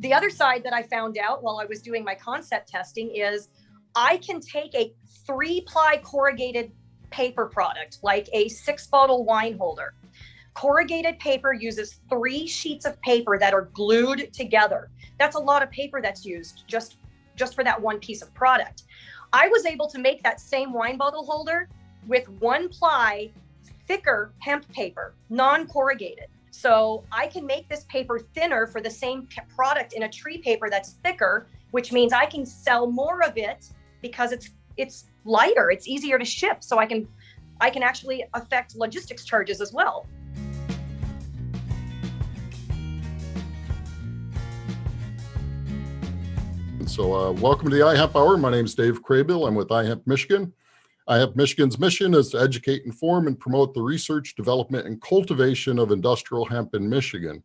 The other side that I found out while I was doing my concept testing is I can take a 3-ply corrugated paper product, like a 6-bottle wine holder. Corrugated paper uses 3 sheets of paper that are glued together. That's a lot of paper that's used just for that one piece of product. I was able to make that same wine bottle holder with 1-ply, thicker hemp paper, non-corrugated. So I can make this paper thinner for the same product in a tree paper that's thicker, which means I can sell more of it because it's lighter, it's easier to ship. So I can actually affect logistics charges as well. So welcome to the iHemp Hour. My name is Dave Craybill. I'm with iHemp Michigan. iHemp Michigan's mission is to educate, inform, and promote the research, development, and cultivation of industrial hemp in Michigan.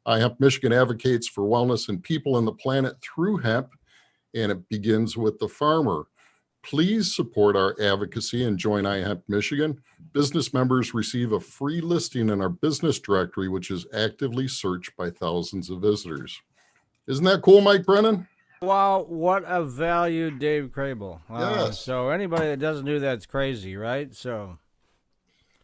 iHemp Michigan advocates for wellness and people and the planet through hemp, and it begins with the farmer. Please support our advocacy and join iHemp Michigan. Business members receive a free listing in our business directory, which is actively searched by thousands of visitors. Isn't that cool, Mike Brennan? Wow, what a value, Dave Craybill. Yes. So anybody that doesn't do that's crazy, right? So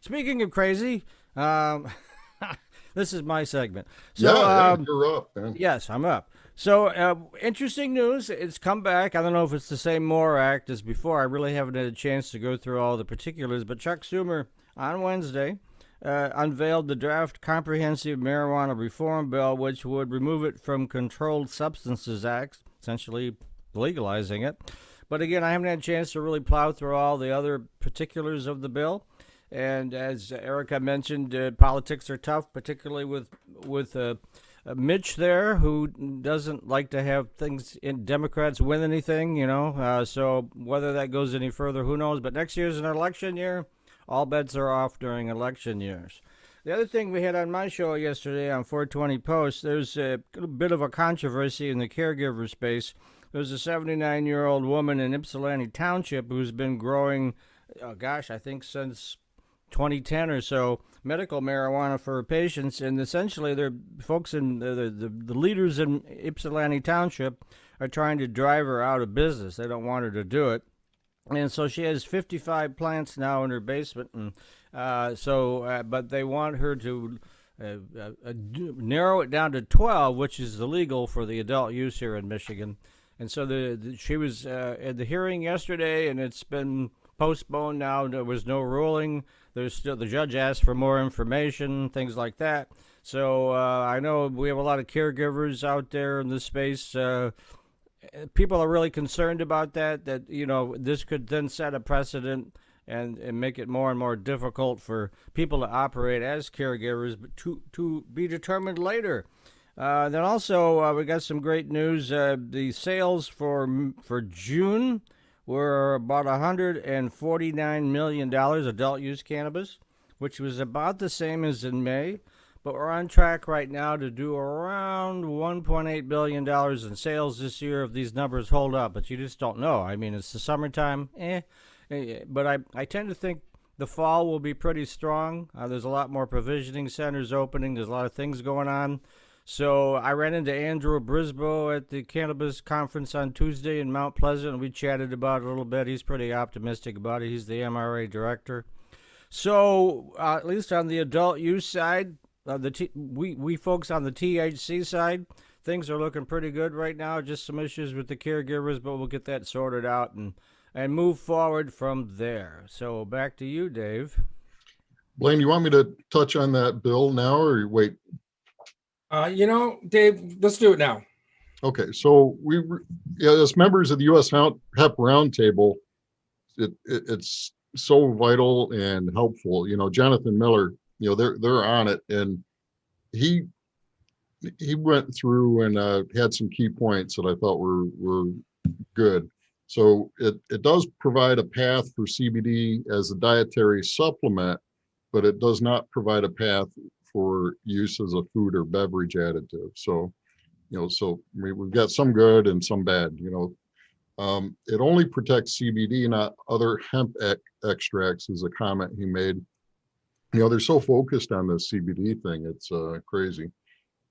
speaking of crazy, this is my segment. So, you're up, man. Yes, I'm up. So interesting news. It's come back. I don't know if it's the same MORE Act as before. I really haven't had a chance to go through all the particulars, but Chuck Schumer on Wednesday unveiled the draft Comprehensive Marijuana Reform Bill, which would remove it from Controlled Substances Act, essentially legalizing it. But again, I haven't had a chance to really plow through all the other particulars of the bill. And as Erica mentioned, politics are tough, particularly with Mitch there, who doesn't like to have things in Democrats win anything, so whether that goes any further, who knows? But next year's an election year. All bets are off during election years. The other thing we had on my show yesterday on 420 Post, there's a bit of a controversy in the caregiver space. There's a 79-year-old woman in Ypsilanti Township who's been growing, I think since 2010 or so, medical marijuana for her patients. And essentially, they're folks in the leaders in Ypsilanti Township are trying to drive her out of business. They don't want her to do it. And so she has 55 plants now in her basement, and but they want her to narrow it down to 12, which is illegal for the adult use here in Michigan. And so she was at the hearing yesterday, and it's been postponed now. There was no ruling. There's still, the judge asked for more information, things like that. So I know we have a lot of caregivers out there in this space. People are really concerned about that this could then set a precedent and make it more and more difficult for people to operate as caregivers, but to be determined later. Then also we got some great news. The sales for June were about $149 million adult use cannabis, which was about the same as in May. But we're on track right now to do around $1.8 billion in sales this year if these numbers hold up. But you just don't know. I mean, it's the summertime. But I tend to think the fall will be pretty strong. There's a lot more provisioning centers opening. There's a lot of things going on. So I ran into Andrew Brisboe at the cannabis conference on Tuesday in Mount Pleasant, and we chatted about it a little bit. He's pretty optimistic about it. He's the MRA director. So at least on the adult use side, we folks on the THC side, things are looking pretty good right now. Just some issues with the caregivers, but we'll get that sorted out and move forward from there. So back to you, Dave. Blain, you want me to touch on that bill now or wait? Dave, let's do it now. Okay, so as members of the U.S. Hemp Roundtable, it's so vital and helpful. Jonathan Miller, they're on it, and he went through and had some key points that I thought were good. So it does provide a path for CBD as a dietary supplement, but it does not provide a path for use as a food or beverage additive. So, we've got some good and some bad. It only protects CBD, not other hemp extracts, is a comment he made. They're so focused on the CBD thing, it's crazy.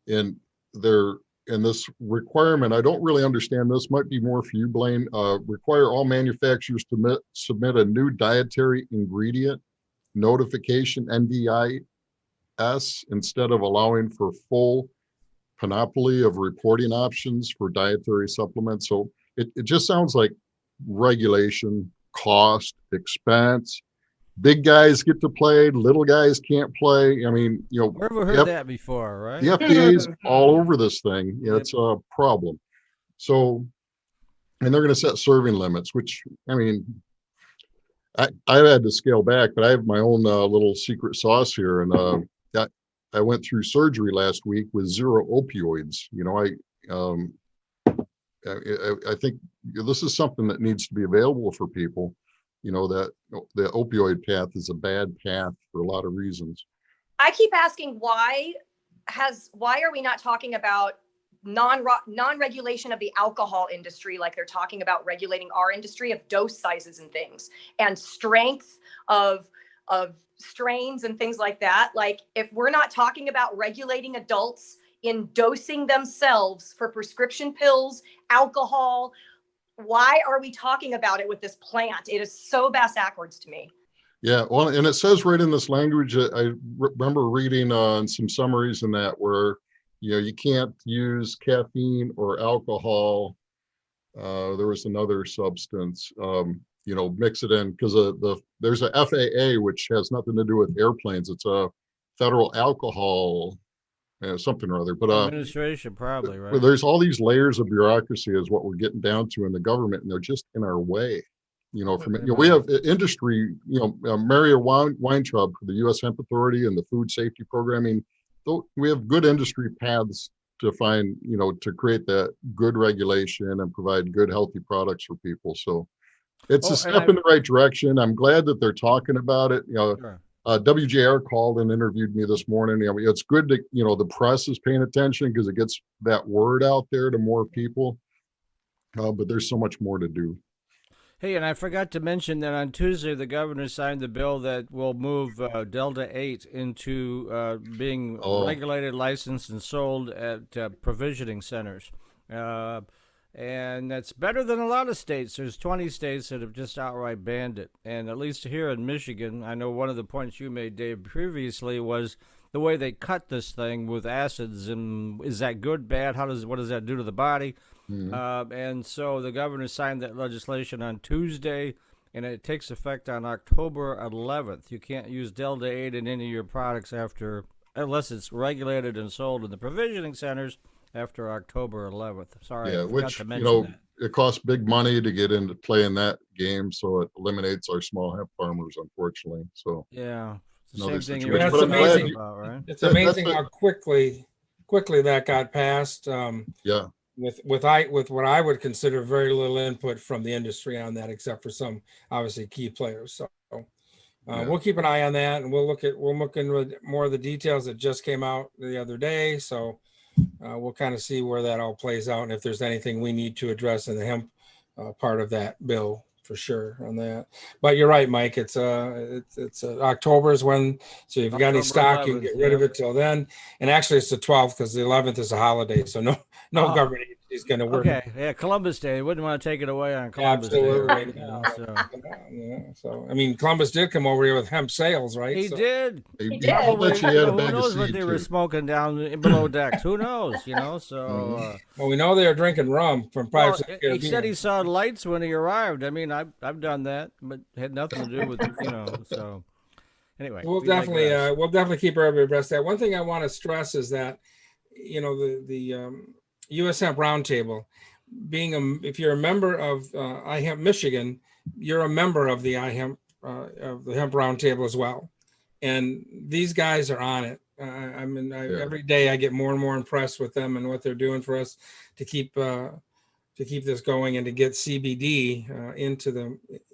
And they're and this requirement, I don't really understand this, might be more for you, Blain, require all manufacturers to submit a new dietary ingredient notification, NDIS, instead of allowing for full panoply of reporting options for dietary supplements. So it just sounds like regulation, cost, expense. Big guys get to play, little guys can't play. I mean, Where have we heard that before, right? The FDA's all over this thing. It's a problem. So, and they're going to set serving limits, which, I mean, I've had to scale back, but I have my own little secret sauce here. And I went through surgery last week with 0 opioids. I think this is something that needs to be available for people. That the opioid path is a bad path for a lot of reasons. I keep asking why are we not talking about non-regulation of the alcohol industry like they're talking about regulating our industry of dose sizes and things and strength of strains and things like that. Like, if we're not talking about regulating adults in dosing themselves for prescription pills, alcohol, why are we talking about it with this plant? It is so backwards to me. Yeah, well, and it says right in this language, I remember reading some summaries in that where, you can't use caffeine or alcohol. There was another substance, mix it in, because there's a FAA, which has nothing to do with airplanes. It's a federal alcohol something or other, but administration, probably, right? There's all these layers of bureaucracy is what we're getting down to in the government, and they're just in our way. We have industry, Mario Weintraub for the U.S. Hemp Authority and the Food Safety Programming. We have good industry paths to find, to create that good regulation and provide good, healthy products for people. So it's a step in the right direction. I'm glad that they're talking about it. Sure. WJR called and interviewed me this morning. It's good to, the press is paying attention because it gets that word out there to more people. But there's so much more to do. Hey, and I forgot to mention that on Tuesday, the governor signed the bill that will move Delta 8 into being regulated, licensed, and sold at provisioning centers. And that's better than a lot of states. There's 20 states that have just outright banned it. And at least here in Michigan, I know one of the points you made, Dave, previously was the way they cut this thing with acids. And is that good, bad? What does that do to the body? Mm-hmm. And so the governor signed that legislation on Tuesday, and it takes effect on October 11th. You can't use Delta 8 in any of your products unless it's regulated and sold in the provisioning centers after October 11th. Sorry, I forgot to mention that. It costs big money to get into playing that game, so it eliminates our small hemp farmers, unfortunately. So yeah, it's the same thing. That's amazing. Right? It's amazing how quickly that got passed. Yeah. With what I would consider very little input from the industry on that, except for some obviously key players. So we'll keep an eye on that, and we'll look into more of the details that just came out the other day. So we'll kind of see where that all plays out, and if there's anything we need to address in the hemp part of that bill, for sure on that. But you're right, Mike. It's October is when. So if you got any stock, 11th, you can get rid of it till then. And actually, it's the 12th because the 11th is a holiday, so no government is going to work. Okay, yeah, Columbus Day. Wouldn't want to take it away on Columbus Day. Right? So I mean, Columbus did come over here with hemp sales, right? He did. He did. Who knows what they were smoking down below decks? Who knows? So. Well, we know they were drinking rum from private. He said he saw lights when he arrived. I mean, I've done that, but had nothing to do with So anyway, we'll definitely keep everybody abreast. That one thing I want to stress is that the U.S. Hemp Roundtable, if you're a member of iHemp Michigan, you're a member of the iHemp of the Hemp Roundtable as well, and these guys are on it. Every day I get more and more impressed with them and what they're doing for us to keep this going and to get CBD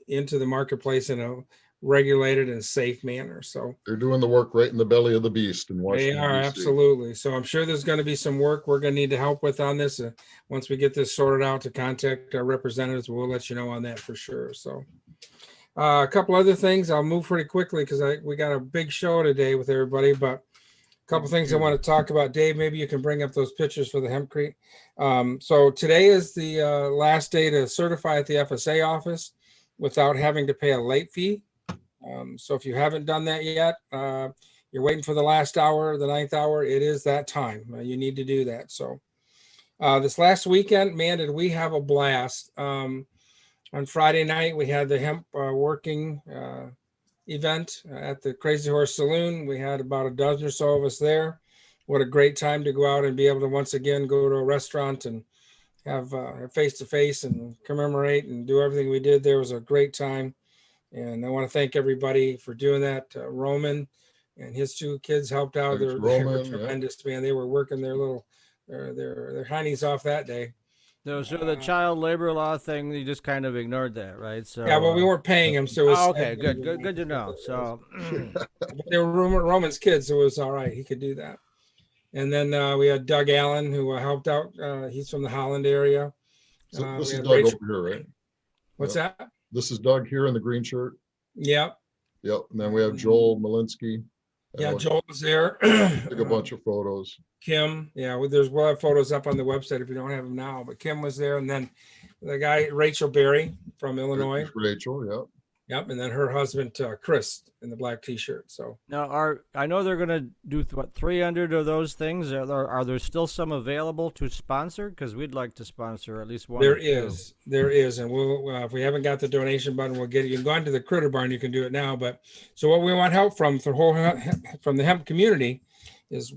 into the marketplace in a regulated and safe manner. So they're doing the work right in the belly of the beast in Washington. They are, absolutely. So I'm sure there's going to be some work we're going to need to help with on this. Once we get this sorted out, to contact our representatives, we'll let you know on that for sure. So a couple other things. I'll move pretty quickly because we got a big show today with everybody, but Couple things I want to talk about. Dave, maybe you can bring up those pictures for the hempcrete. So today is the last day to certify at the FSA office without having to pay a late fee. So if you haven't done that yet, you're waiting for the last hour, the 9th hour, it is that time. You need to do that. So this last weekend, man, did we have a blast. On Friday night, we had the hemp working event at the Crazy Horse Saloon. We had about a dozen or so of us there. What a great time to go out and be able to once again go to a restaurant and have face-to-face and commemorate and do everything we did. There was a great time. And I want to thank everybody for doing that. Roman and his 2 kids helped out. They were tremendous, man. They were working their little, their heinies off that day. So the child labor law thing, you just kind of ignored that, right? So yeah, well, we weren't paying them, so it was, okay, good to know. So they were Roman's kids, so it was all right. He could do that. And then we had Doug Allen, who helped out. He's from the Holland area. So this is Doug over here, right? What's that? This is Doug here in the green shirt. Yep. Yep. And then we have Joel Malinsky. Yeah, Joel was there. Took a bunch of photos. Kim, yeah, we'll have photos up on the website if you don't have them now. But Kim was there, and then the guy Rachel Berry from Illinois. Rachel, yep. Yep, and then her husband Chris in the black T-shirt. So now, I know they're going to do 300 of those things. Are there still some available to sponsor? Because we'd like to sponsor at least one. There is, and we'll if we haven't got the donation button, we'll get it. You can go into the Critter Barn. You can do it now. But so what we want help from the hemp community is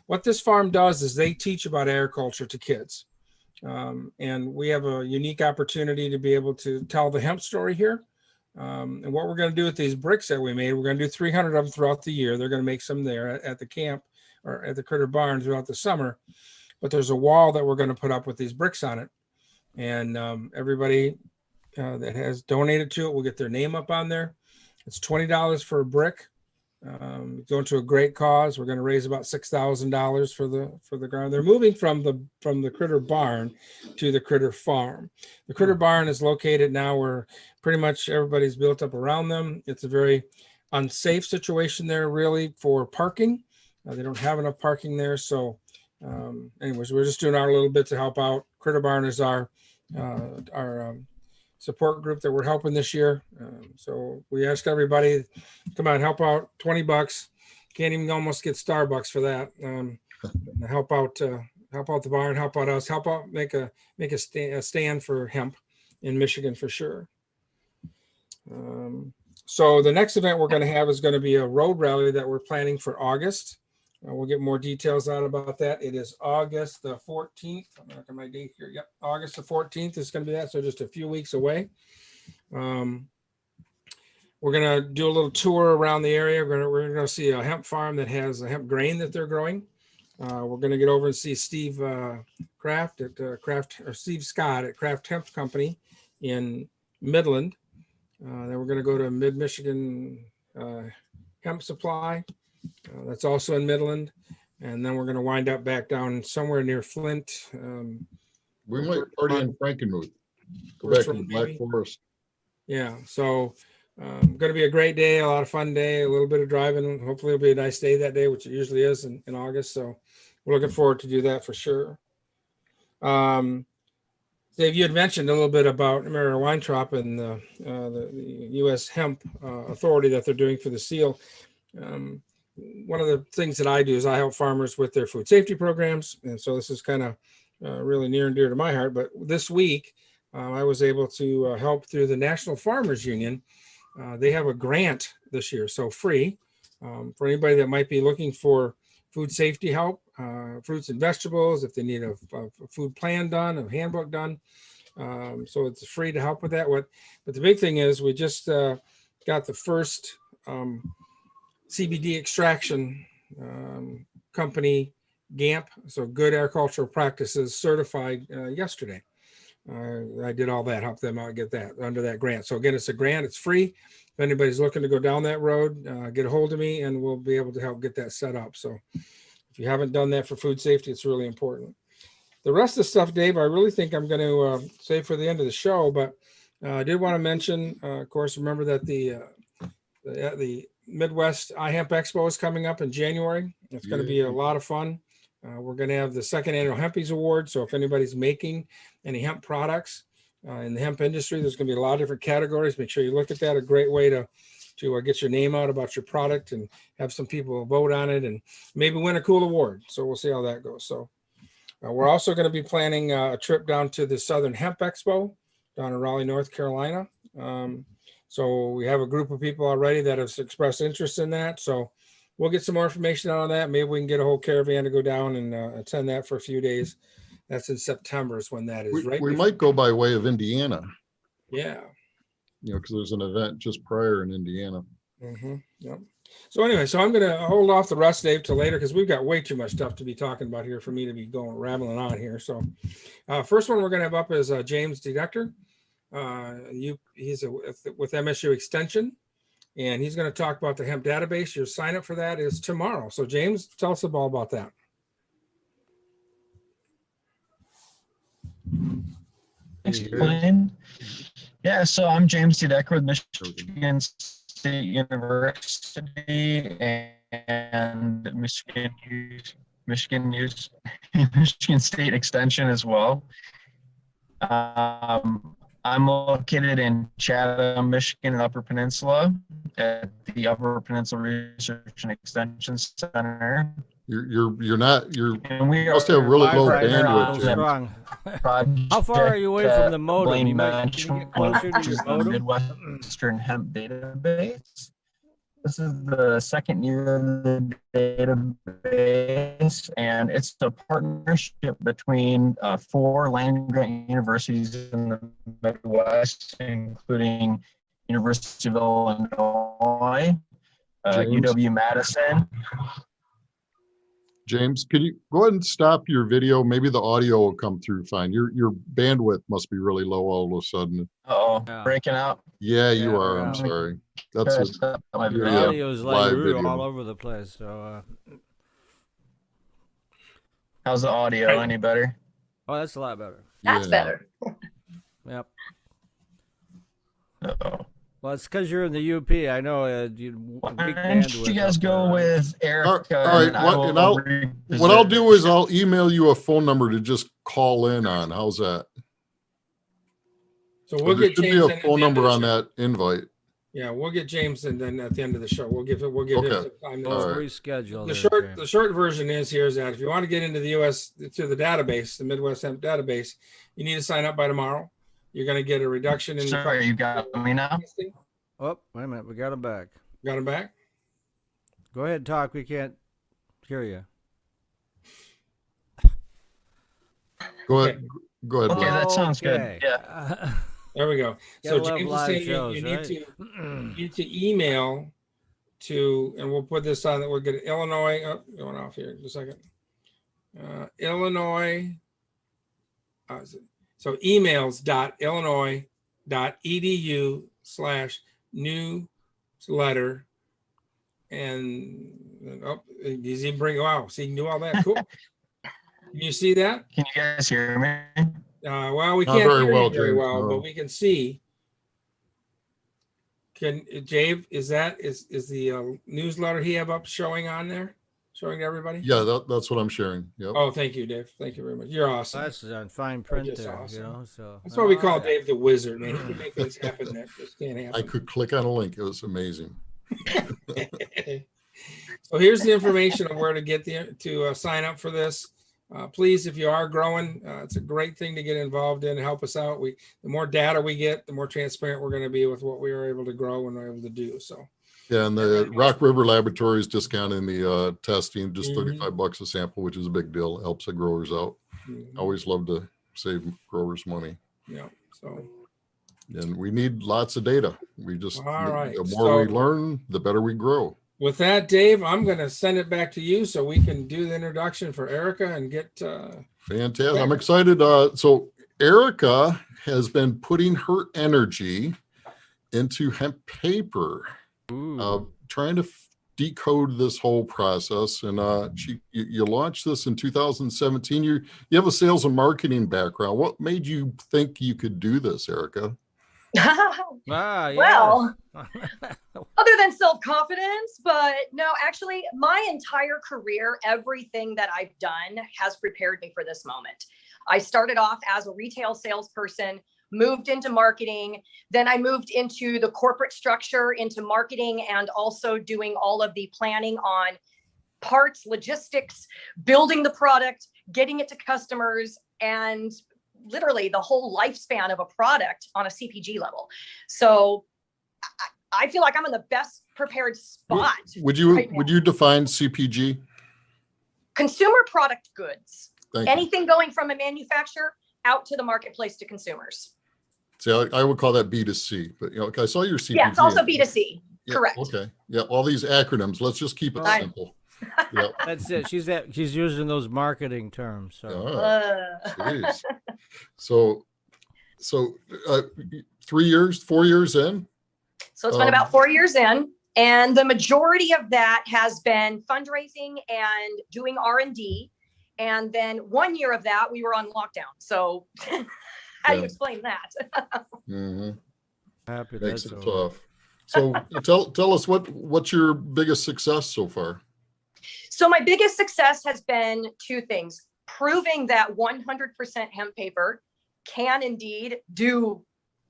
what this farm does is they teach about agriculture to kids, and we have a unique opportunity to be able to tell the hemp story here. And what we're going to do with these bricks that we made, we're going to do 300 of them throughout the year. They're going to make some there at the camp or at the Critter Barn throughout the summer. But there's a wall that we're going to put up with these bricks on it. And everybody that has donated to it will get their name up on there. It's $20 for a brick. Going to a great cause. We're going to raise about $6,000 for the ground. They're moving from the Critter Barn to the Critter Farm. The Critter Barn is located now where pretty much everybody's built up around them. It's a very unsafe situation there, really, for parking. They don't have enough parking there. So, anyways, we're just doing our little bit to help out. Critter Barn is our support group that we're helping this year. So we ask everybody, come on, help out. $20. Can't even almost get Starbucks for that. Help out the barn, help out us, help out, make a stand for hemp in Michigan for sure. So the next event we're going to have is going to be a road rally that we're planning for August. We'll get more details out about that. It is August the 14th. I'm looking at my date here. Yep, August the 14th is going to be that. So just a few weeks away. We're going to do a little tour around the area. We're going to see a hemp farm that has a hemp grain that they're growing. We're going to get over and see Steve Steve Scott at Kraft Hemp Company in Midland. Then we're going to go to Mid-Michigan Hemp Supply. That's also in Midland. And then we're going to wind up back down somewhere near Flint. We might party in Frankenmuth. Go back to the Black Forest. Yeah. So going to be a great day, a lot of fun day, a little bit of driving. Hopefully it'll be a nice day that day, which it usually is in August. So we're looking forward to do that for sure. Dave, you had mentioned a little bit about Mary Weintraub and the U.S. Hemp Authority that they're doing for the seal. One of the things that I do is I help farmers with their food safety programs. And so this is kind of really near and dear to my heart. But this week, I was able to help through the National Farmers Union. They have a grant this year, so free for anybody that might be looking for food safety help, fruits and vegetables, if they need a food plan done, a handbook done. So it's free to help with that. But the big thing is we just got the first CBD extraction company, GAMP, so Good Agricultural Practices, certified yesterday. I did all that, help them out get that under that grant. So again, it's a grant, it's free. If anybody's looking to go down that road, get a hold of me and we'll be able to help get that set up. So if you haven't done that for food safety, it's really important. The rest of the stuff, Dave, I really think I'm going to save for the end of the show, but I did want to mention, of course, remember that the Midwest iHemp Expo is coming up in January. It's going to be a lot of fun. We're going to have the second annual Hempies Award. So if anybody's making any hemp products in the hemp industry, there's going to be a lot of different categories. Make sure you look at that. A great way to get your name out about your product and have some people vote on it and maybe win a cool award. So we'll see how that goes. So we're also going to be planning a trip down to the Southern Hemp Expo down in Raleigh, North Carolina. So we have a group of people already that have expressed interest in that. So we'll get some more information out on that. Maybe we can get a whole caravan to go down and attend that for a few days. That's in September is when that is, right? We might go by way of Indiana. Yeah. Because there's an event just prior in Indiana. Yep. So anyway, so I'm going to hold off the rest, Dave, till later because we've got way too much stuff to be talking about here for me to be going rambling on here. So first one we're going to have up is James Dedector. He's with MSU Extension, and he's going to talk about the hemp database. Your sign up for that is tomorrow. So James, tell us all about that. Thanks, Blain. Yeah, so I'm James Dedector with Michigan State University and Michigan State Extension as well. I'm located in Chatham, Michigan, Upper Peninsula at the Upper Peninsula Research and Extension Center. You must have are really low Wi-Fi bandwidth, Jim. strong. How far are you away from the modem? Blain You get closer to your the modem? Midwestern Hemp Database. This is the second year of the database, and it's a partnership between 4 land-grant universities in the Midwest, including University of Illinois, UW-Madison. James, can you go ahead and stop your video? Maybe the audio will come through fine. Your bandwidth must be really low all of a sudden. Breaking out. Yeah, you are. I'm sorry. That's it. The audio is like all over the place. So, how's the audio? Any better? oh, that's a lot better. That's better. Yep. Uh-oh. Well, it's because you're in the UP. I know. Why don't you guys go with Erica? All right. What I'll do is I'll email you a phone number to just call in on. How's that? So we'll get James. There should be a phone number on that invite. Yeah, we'll get James, and then at the end of the show, we'll give him some time. Reschedule. The short version is that if you want to get into the U.S. to the database, the Midwest Hemp database, you need to sign up by tomorrow. You're going to get a reduction in. Sorry, you got me now. Oh, wait a minute. We got him back. Got him back. Go ahead and talk. We can't hear you. Go ahead. Okay, that sounds good. Yeah. There we go. So James is saying shows, you need to email to, and we'll put this on that we'll get Illinois. Oh, going off here just a second. Illinois. So emails.illinois.edu/newsletter. And does he bring? Wow, so you can do all that. Cool. Can you see that? Can you guys hear me? Well, we can't hear you very well, but we can see. Dave, is the newsletter he have up showing on there, showing to everybody? Yeah, that's what I'm sharing. Yep. Oh, thank you, Dave. Thank you very much. You're awesome. That's on fine print there. Awesome. So that's why we call Dave the Wizard, man. He can make things happen that just can't happen. I could click on a link. It was amazing. So here's the information of where to get to sign up for this. Please, if you are growing, it's a great thing to get involved in and help us out. The more data we get, the more transparent we're going to be with what we are able to grow and we're able to do. So, yeah, and the Rock River Laboratory is discounting the testing, just $35 a sample, which is a big deal. It helps the growers out. Always love to save growers money. Yeah. So, and we need lots of data. We just the more so, we learn, the better we grow. With that, Dave, I'm going to send it back to you so we can do the introduction for Erica and get. Fantastic! I'm excited. So Erica has been putting her energy into hemp paper, trying to decode this whole process. And you launched this in 2017. You have a sales and marketing background. What made you think you could do this, Erica? Well, other than self-confidence. But no, actually, my entire career, everything that I've done has prepared me for this moment. I started off as a retail salesperson, moved into marketing. Then I moved into the corporate structure, into marketing, and also doing all of the planning on parts, logistics, building the product, getting it to customers, and literally the whole lifespan of a product on a CPG level. So I feel like I'm in the best prepared spot. Would you right now. would you define CPG? Consumer product goods. Thank you. Anything going from a manufacturer out to the marketplace to consumers. See, I would call that B2C, but I saw your CPG. Yeah, it's also B2C. Yeah, Correct. Okay. Yeah. All these acronyms. Let's just keep it simple. Yeah. That's it. She's using those marketing terms. So. Jeez. So 3 years, 4 years in. So it's been about 4 years in, and the majority of that has been fundraising and doing R&D. And then 1 year of that, we were on lockdown. So how do you explain that? Mm-hmm. Happy Makes that's it over. tough. So tell us what's your biggest success so far? So my biggest success has been two things: proving that 100% hemp paper can indeed do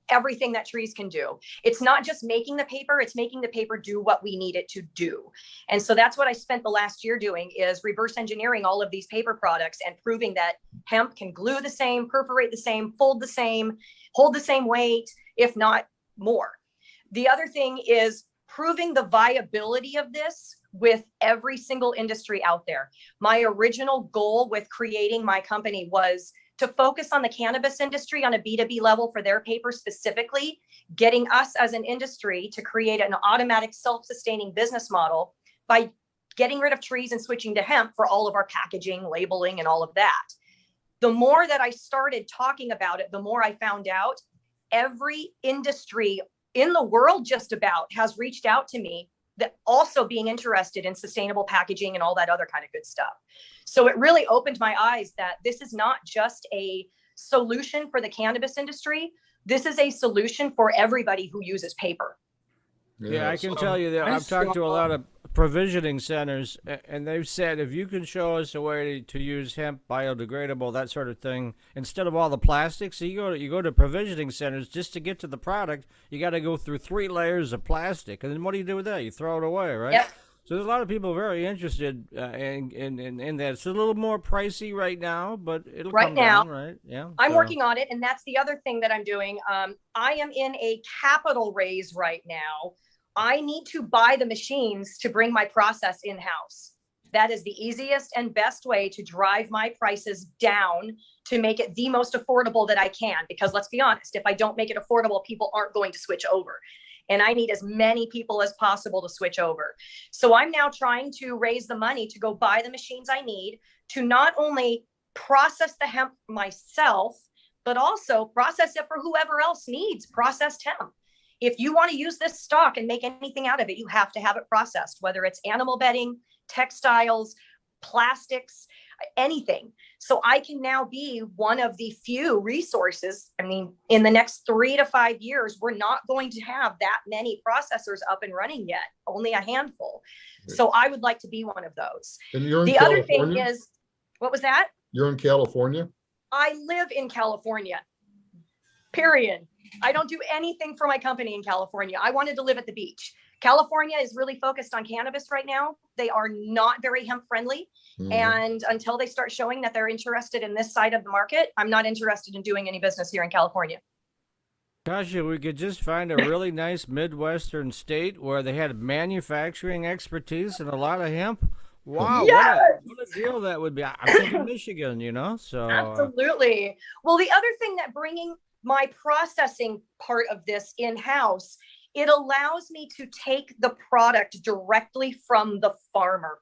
everything that trees can do. It's not just making the paper, it's making the paper do what we need it to do. And so that's what I spent the last year doing, is reverse engineering all of these paper products and proving that hemp can glue the same, perforate the same, fold the same, hold the same weight, if not more. The other thing is proving the viability of this with every single industry out there. My original goal with creating my company was to focus on the cannabis industry on a B2B level for their paper specifically, getting us as an industry to create an automatic self-sustaining business model by getting rid of trees and switching to hemp for all of our packaging, labeling, and all of that. The more that I started talking about it, the more I found out every industry in the world just about has reached out to me, that also being interested in sustainable packaging and all that other kind of good stuff. So it really opened my eyes that this is not just a solution for the cannabis industry. This is a solution for everybody who uses paper. Yeah, I can tell you that I've talked to a lot of provisioning centers, and they've said if you can show us a way to use hemp, biodegradable, that sort of thing, instead of all the plastics. So you go to provisioning centers just to get to the product. You got to go through 3 layers of plastic, and then what do you do with that? You throw it away, right? Yep. So there's a lot of people very interested in that. It's a little more pricey right now, but it'll come down, right? Yeah. I'm working on it, and that's the other thing that I'm doing. I am in a capital raise right now. I need to buy the machines to bring my process in-house. That is the easiest and best way to drive my prices down to make it the most affordable that I can. Because let's be honest, if I don't make it affordable, people aren't going to switch over. And I need as many people as possible to switch over. So I'm now trying to raise the money to go buy the machines I need to not only process the hemp myself, but also process it for whoever else needs processed hemp. If you want to use this stock and make anything out of it, you have to have it processed, whether it's animal bedding, textiles, plastics, anything. So I can now be one of the few resources. I mean, in the next 3 to 5 years, we're not going to have that many processors up and running yet, only a handful. So I would like to be one of those. And you're in the California? Other thing is, what was that? You're in California? I live in California, period. I don't do anything for my company in California. I wanted to live at the beach. California is really focused on cannabis right now. They are not very hemp friendly. Mm-hmm. And until they start showing that they're interested in this side of the market, I'm not interested in doing any business here in California. Gosh, we could just find a really nice Midwestern state where they had manufacturing expertise and a lot of hemp. Wow, yes! what a deal that would be. I'm thinking Michigan, so. Absolutely. Well, the other thing that bringing my processing part of this in-house, it allows me to take the product directly from the farmer.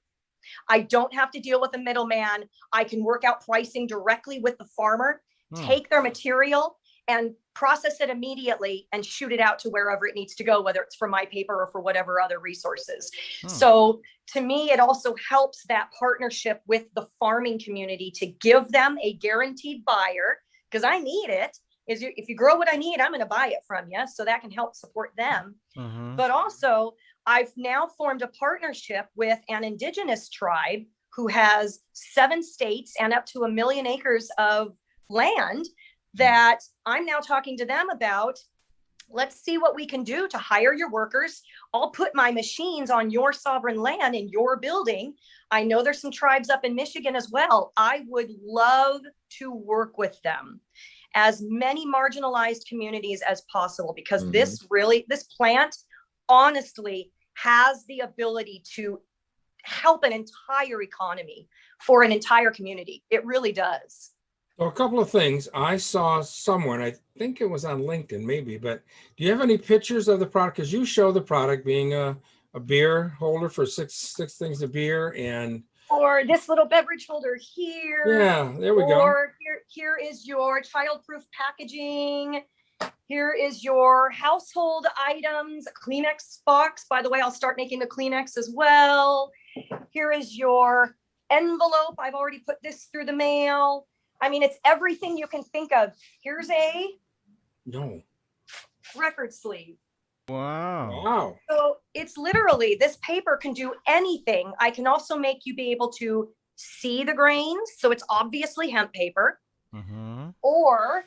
I don't have to deal with a middleman. I can work out pricing directly with the farmer, take their material and process it immediately and shoot it out to wherever it needs to go, whether it's for my paper or for whatever other resources. So to me, it also helps that partnership with the farming community to give them a guaranteed buyer, because I need it. is if you grow what I need, I'm going to buy it from you. So that can help support them. Mm-hmm. But also, I've now formed a partnership with an indigenous tribe who has 7 states and up to 1 million acres of land that I'm now talking to them about. Let's see what we can do to hire your workers. I'll put my machines on your sovereign land in your building. I know there's some tribes up in Michigan as well. I would love to work with them, as many marginalized communities as possible, because this plant honestly has the ability to help an entire economy for an entire community. It really does. So a couple of things. I saw someone, I think it was on LinkedIn maybe, but do you have any pictures of the product? Because you show the product being a beer holder for six things of beer, and or this little beverage holder here. Yeah, there we go. Or here is your childproof packaging. Here is your household items, a Kleenex box. By the way, I'll start making the Kleenex as well. Here is your envelope. I've already put this through the mail. I mean, it's everything you can think of. Here's a record sleeve. Wow. So it's literally, this paper can do anything. I can also make you be able to see the grains. So it's obviously hemp paper. Mm-hmm. Or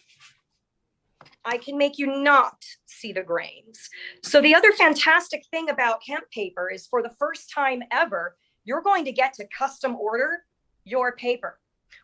I can make you not see the grains. So the other fantastic thing about hemp paper is, for the first time ever, you're going to get to custom order your paper,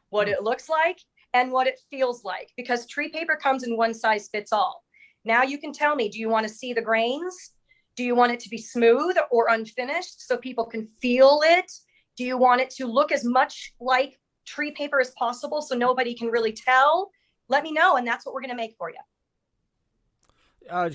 what it looks like and what it feels like, because tree paper comes in one size fits all. Now you can tell me, do you want to see the grains? Do you want it to be smooth or unfinished so people can feel it? Do you want it to look as much like tree paper as possible so nobody can really tell? Let me know, and that's what we're going to make for you.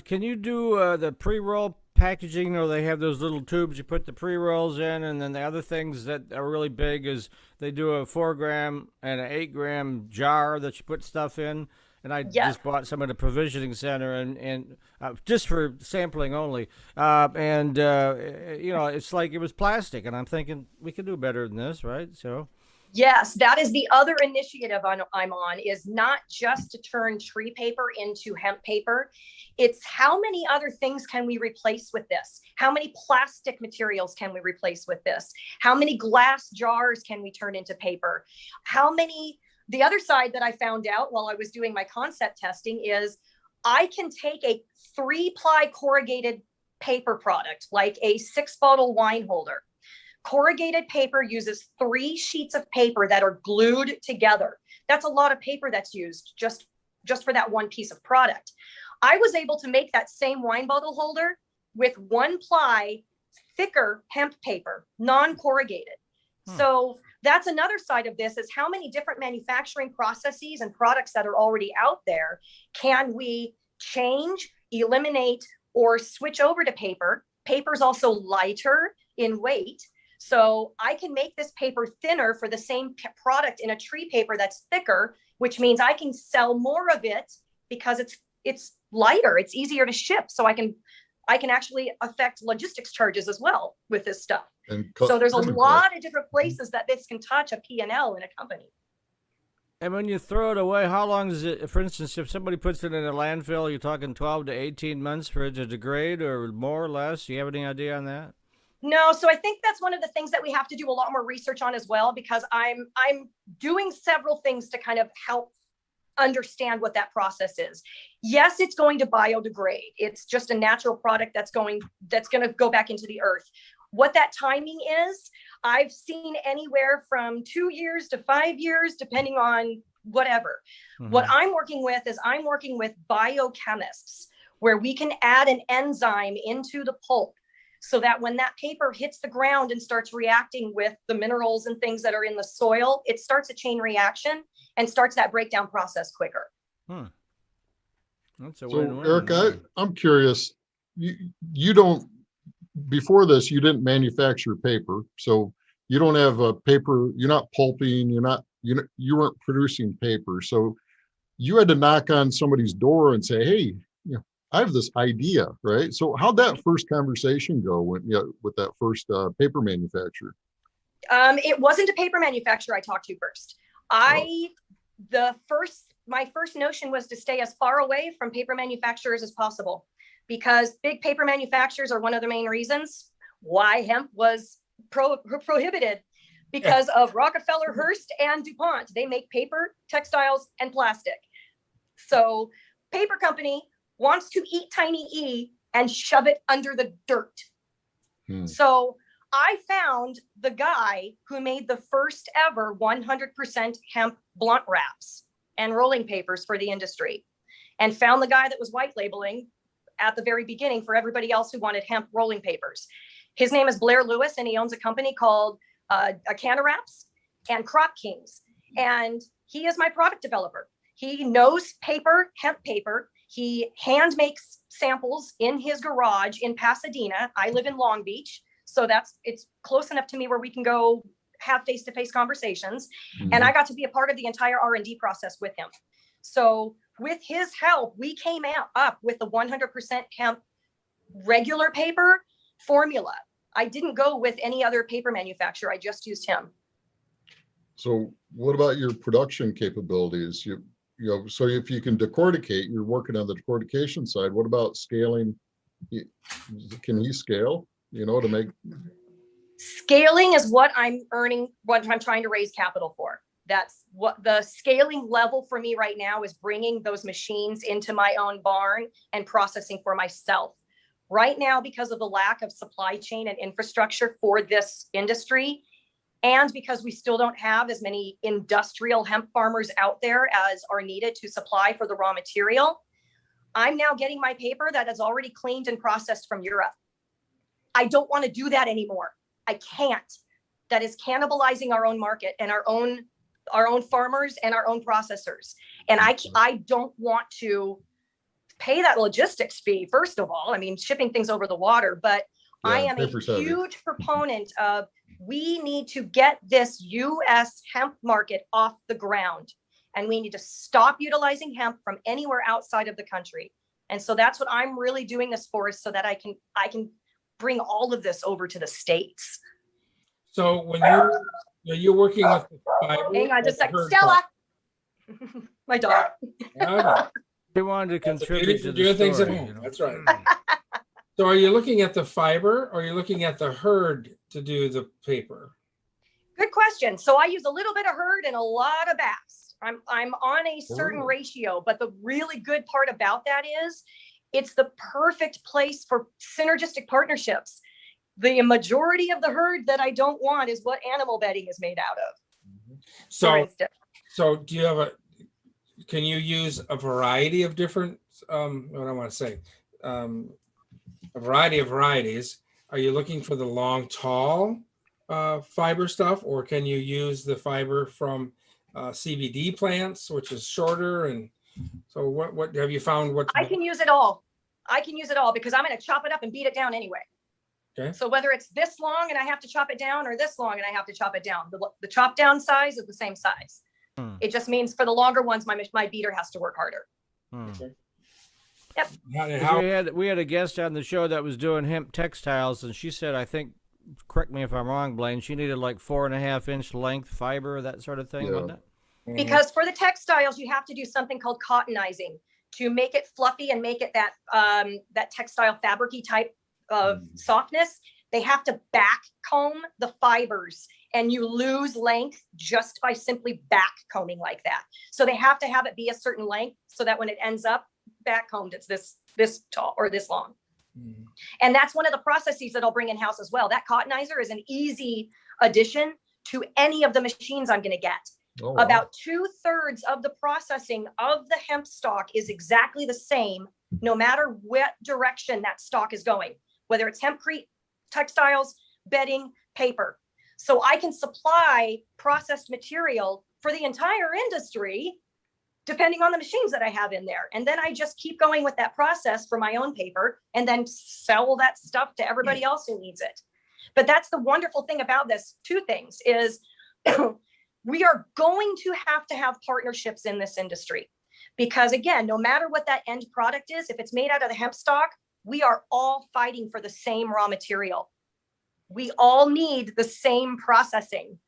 Can you do the pre-roll packaging, or they have those little tubes you put the pre-rolls in, and then the other things that are really big is they do a 4-gram and an 8-gram jar that you put stuff in. And I just bought some at the provisioning center, and just for sampling only. You know, it's like it was plastic, and I'm thinking we can do better than this, right? So. Yes, that is the other initiative I'm on, is not just to turn tree paper into hemp paper. It's how many other things can we replace with this? How many plastic materials can we replace with this? How many glass jars can we turn into paper? The other side that I found out while I was doing my concept testing is I can take a 3-ply corrugated paper product, like a 6-bottle wine holder. Corrugated paper uses 3 sheets of paper that are glued together. That's a lot of paper that's used just for that one piece of product. I was able to make that same wine bottle holder with 1-ply, thicker hemp paper, non-corrugated. So that's another side of this, is how many different manufacturing processes and products that are already out there can we change, eliminate, or switch over to paper. Paper is also lighter in weight. So I can make this paper thinner for the same product in a tree paper that's thicker, which means I can sell more of it because it's lighter, it's easier to ship. So I can actually affect logistics charges as well with this stuff. So there's a lot of different places that this can touch a P&L in a company. And when you throw it away, how long is it? For instance, if somebody puts it in a landfill, you're talking 12 to 18 months for it to degrade, or more or less? Do you have any idea on that? No, so I think that's one of the things that we have to do a lot more research on as well, because I'm doing several things to kind of help understand what that process is. Yes, it's going to biodegrade. It's just a natural product that's going to go back into the earth. What that timing is, I've seen anywhere from 2 years to 5 years, depending on whatever. Mm-hmm. What I'm working with is biochemists, where we can add an enzyme into the pulp so that when that paper hits the ground and starts reacting with the minerals and things that are in the soil, it starts a chain reaction and starts that breakdown process quicker. That's a win-win. Erica, I'm curious, you don't, before this, you didn't manufacture paper. So you don't have a paper, you're not pulping, you weren't producing paper. So you had to knock on somebody's door and say, hey, I have this idea, right? So how'd that first conversation go with that first paper manufacturer? It wasn't a paper manufacturer I talked to first. my first notion was to stay as far away from paper manufacturers as possible, because big paper manufacturers are one of the main reasons why hemp was prohibited, because of Rockefeller, Hearst, and DuPont. They make paper, textiles, and plastic. So paper company wants to eat tiny e and shove it under the dirt. So I found the guy who made the first ever 100% hemp blunt wraps and rolling papers for the industry, and found the guy that was white labeling at the very beginning for everybody else who wanted hemp rolling papers. His name is Blair Lewis, and he owns a company called Canna Wraps and Crop Kings. And he is my product developer. He knows paper, hemp paper. He hand makes samples in his garage in Pasadena. I live in Long Beach, so it's close enough to me where we can go have face-to-face conversations. And I got to be a part of the entire R&D process with him. So with his help, we came up with the 100% hemp regular paper formula. I didn't go with any other paper manufacturer. I just used him. So what about your production capabilities? You know, so if you can decorticate, you're working on the decortication side. What about scaling? Can he scale, you know, to make? Scaling is what I'm trying to raise capital for. That's what the scaling level for me right now is, bringing those machines into my own barn and processing for myself. Right now, because of the lack of supply chain and infrastructure for this industry, and because we still don't have as many industrial hemp farmers out there as are needed to supply for the raw material, I'm now getting my paper that is already cleaned and processed from Europe. I don't want to do that anymore. I can't. That is cannibalizing our own market and our own farmers and our own processors. And I don't want to pay that logistics fee, first of all. I mean, shipping things over the water, but yeah, I am a huge proponent of, we need to get this US hemp market off the ground, and we need to stop utilizing hemp from anywhere outside of the country. And so that's what I'm really doing this for, is so that I can bring all of this over to the States. So when you're working with the fiber, hang on just a second, Stella. My dog. They wanted to contribute to the things at story, home. you know? That's right. So are you looking at the fiber, or are you looking at the herd to do the paper? Good question. So I use a little bit of herd and a lot of bast. I'm on a certain ratio, but the really good part about that is it's the perfect place for synergistic partnerships. The majority of the herd that I don't want is what animal bedding is made out of. So do you have can you use a variety of different, what I want to say, a variety of varieties? Are you looking for the long, tall fiber stuff, or can you use the fiber from CBD plants, which is shorter? And so what have you found? I can use it all. I can use it all, because I'm going to chop it up and beat it down anyway. Okay. So whether it's this long and I have to chop it down, or this long and I have to chop it down, the chop down size is the same size. It just means for the longer ones, my beater has to work harder. Okay. Yep. We had a guest on the show that was doing hemp textiles, and she said, I think, correct me if I'm wrong, Blain, she needed like 4.5-inch length fiber, that sort of thing, Yeah. wasn't it? Because for the textiles, you have to do something called cottonizing to make it fluffy and make it that textile fabricy type of softness. They have to back comb the fibers, and you lose length just by simply back combing like that. So they have to have it be a certain length so that when it ends up back combed, it's this tall or this long. And that's one of the processes that I'll bring in house as well. That cottonizer is an easy addition to any of the machines I'm going to get. Oh, wow. About 2/3 of the processing of the hemp stock is exactly the same, no matter what direction that stock is going, whether it's hempcrete, textiles, bedding, paper. So I can supply processed material for the entire industry, depending on the machines that I have in there. And then I just keep going with that process for my own paper, and then sell that stuff to everybody else who needs it. But that's the wonderful thing about this. Two things is we are going to have partnerships in this industry, because again, no matter what that end product is, if it's made out of the hemp stock, we are all fighting for the same raw material. We all need the same processing.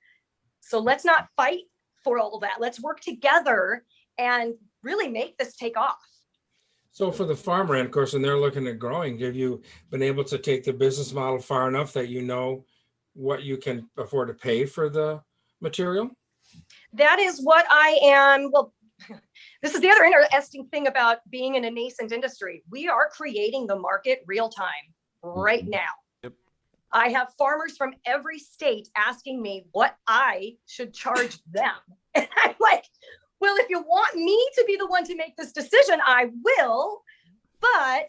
So let's not fight for all of that. Let's work together and really make this take off. So for the farmer end, of course, when they're looking at growing, have you been able to take the business model far enough that you know what you can afford to pay for the material? That is what I am. Well, this is the other interesting thing about being in a nascent industry. We are creating the market real time right now. Yep. I have farmers from every state asking me what I should charge them. And I'm like, well, if you want me to be the one to make this decision, I will. But,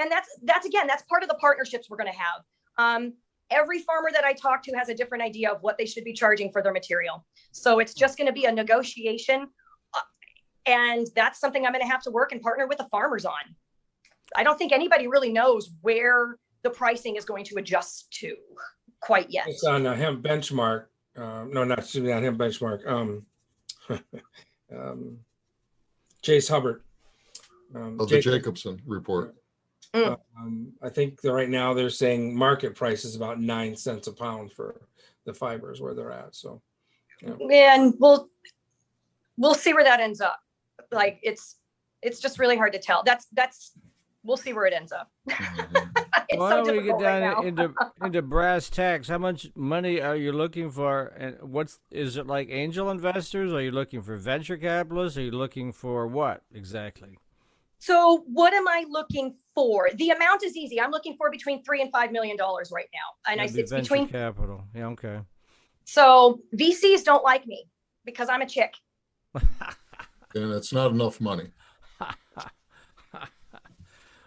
and that's part of the partnerships we're going to have. Every farmer that I talk to has a different idea of what they should be charging for their material. So it's just going to be a negotiation. And that's something I'm going to have to work and partner with the farmers on. I don't think anybody really knows where the pricing is going to adjust to quite yet. It's on a hemp benchmark. No, not excuse me, on hemp benchmark. Chase Hubbard. The Jacobson report. I think that right now they're saying market price is about 9 cents a pound for the fibers where they're at. So, yeah. And we'll see where that ends up. Like it's just really hard to tell. We'll see where it ends up. It's Why so don't we get difficult right down now. into brass tacks? How much money are you looking for? And is it like angel investors? Are you looking for venture capitalists? Are you looking for what exactly? So what am I looking for? The amount is easy. I'm looking for between $3 and $5 million right now. And That'd I be it's venture between. capital. Yeah, okay. So VCs don't like me because I'm a chick. And it's not enough money.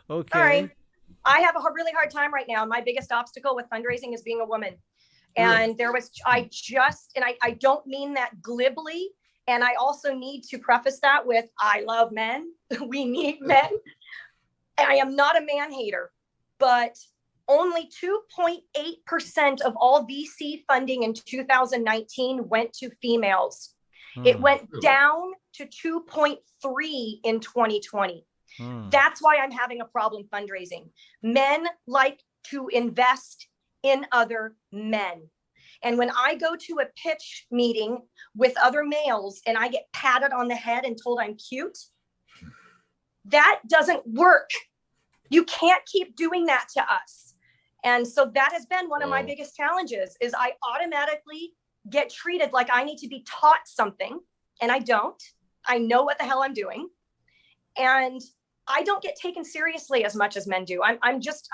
Okay. Sorry. I have a really hard time right now. My biggest obstacle with fundraising is being a woman. And I don't mean that glibly. And I also need to preface that with, I love men. We need men. And I am not a man hater, but only 2.8% of all VC funding in 2019 went to females. It went down to 2.3 in 2020. That's why I'm having a problem fundraising. Men like to invest in other men. And when I go to a pitch meeting with other males and I get patted on the head and told I'm cute, that doesn't work. You can't keep doing that to us. And so that has been one of my biggest challenges is I automatically get treated like I need to be taught something. And I don't. I know what the hell I'm doing. And I don't get taken seriously as much as men do. I'm just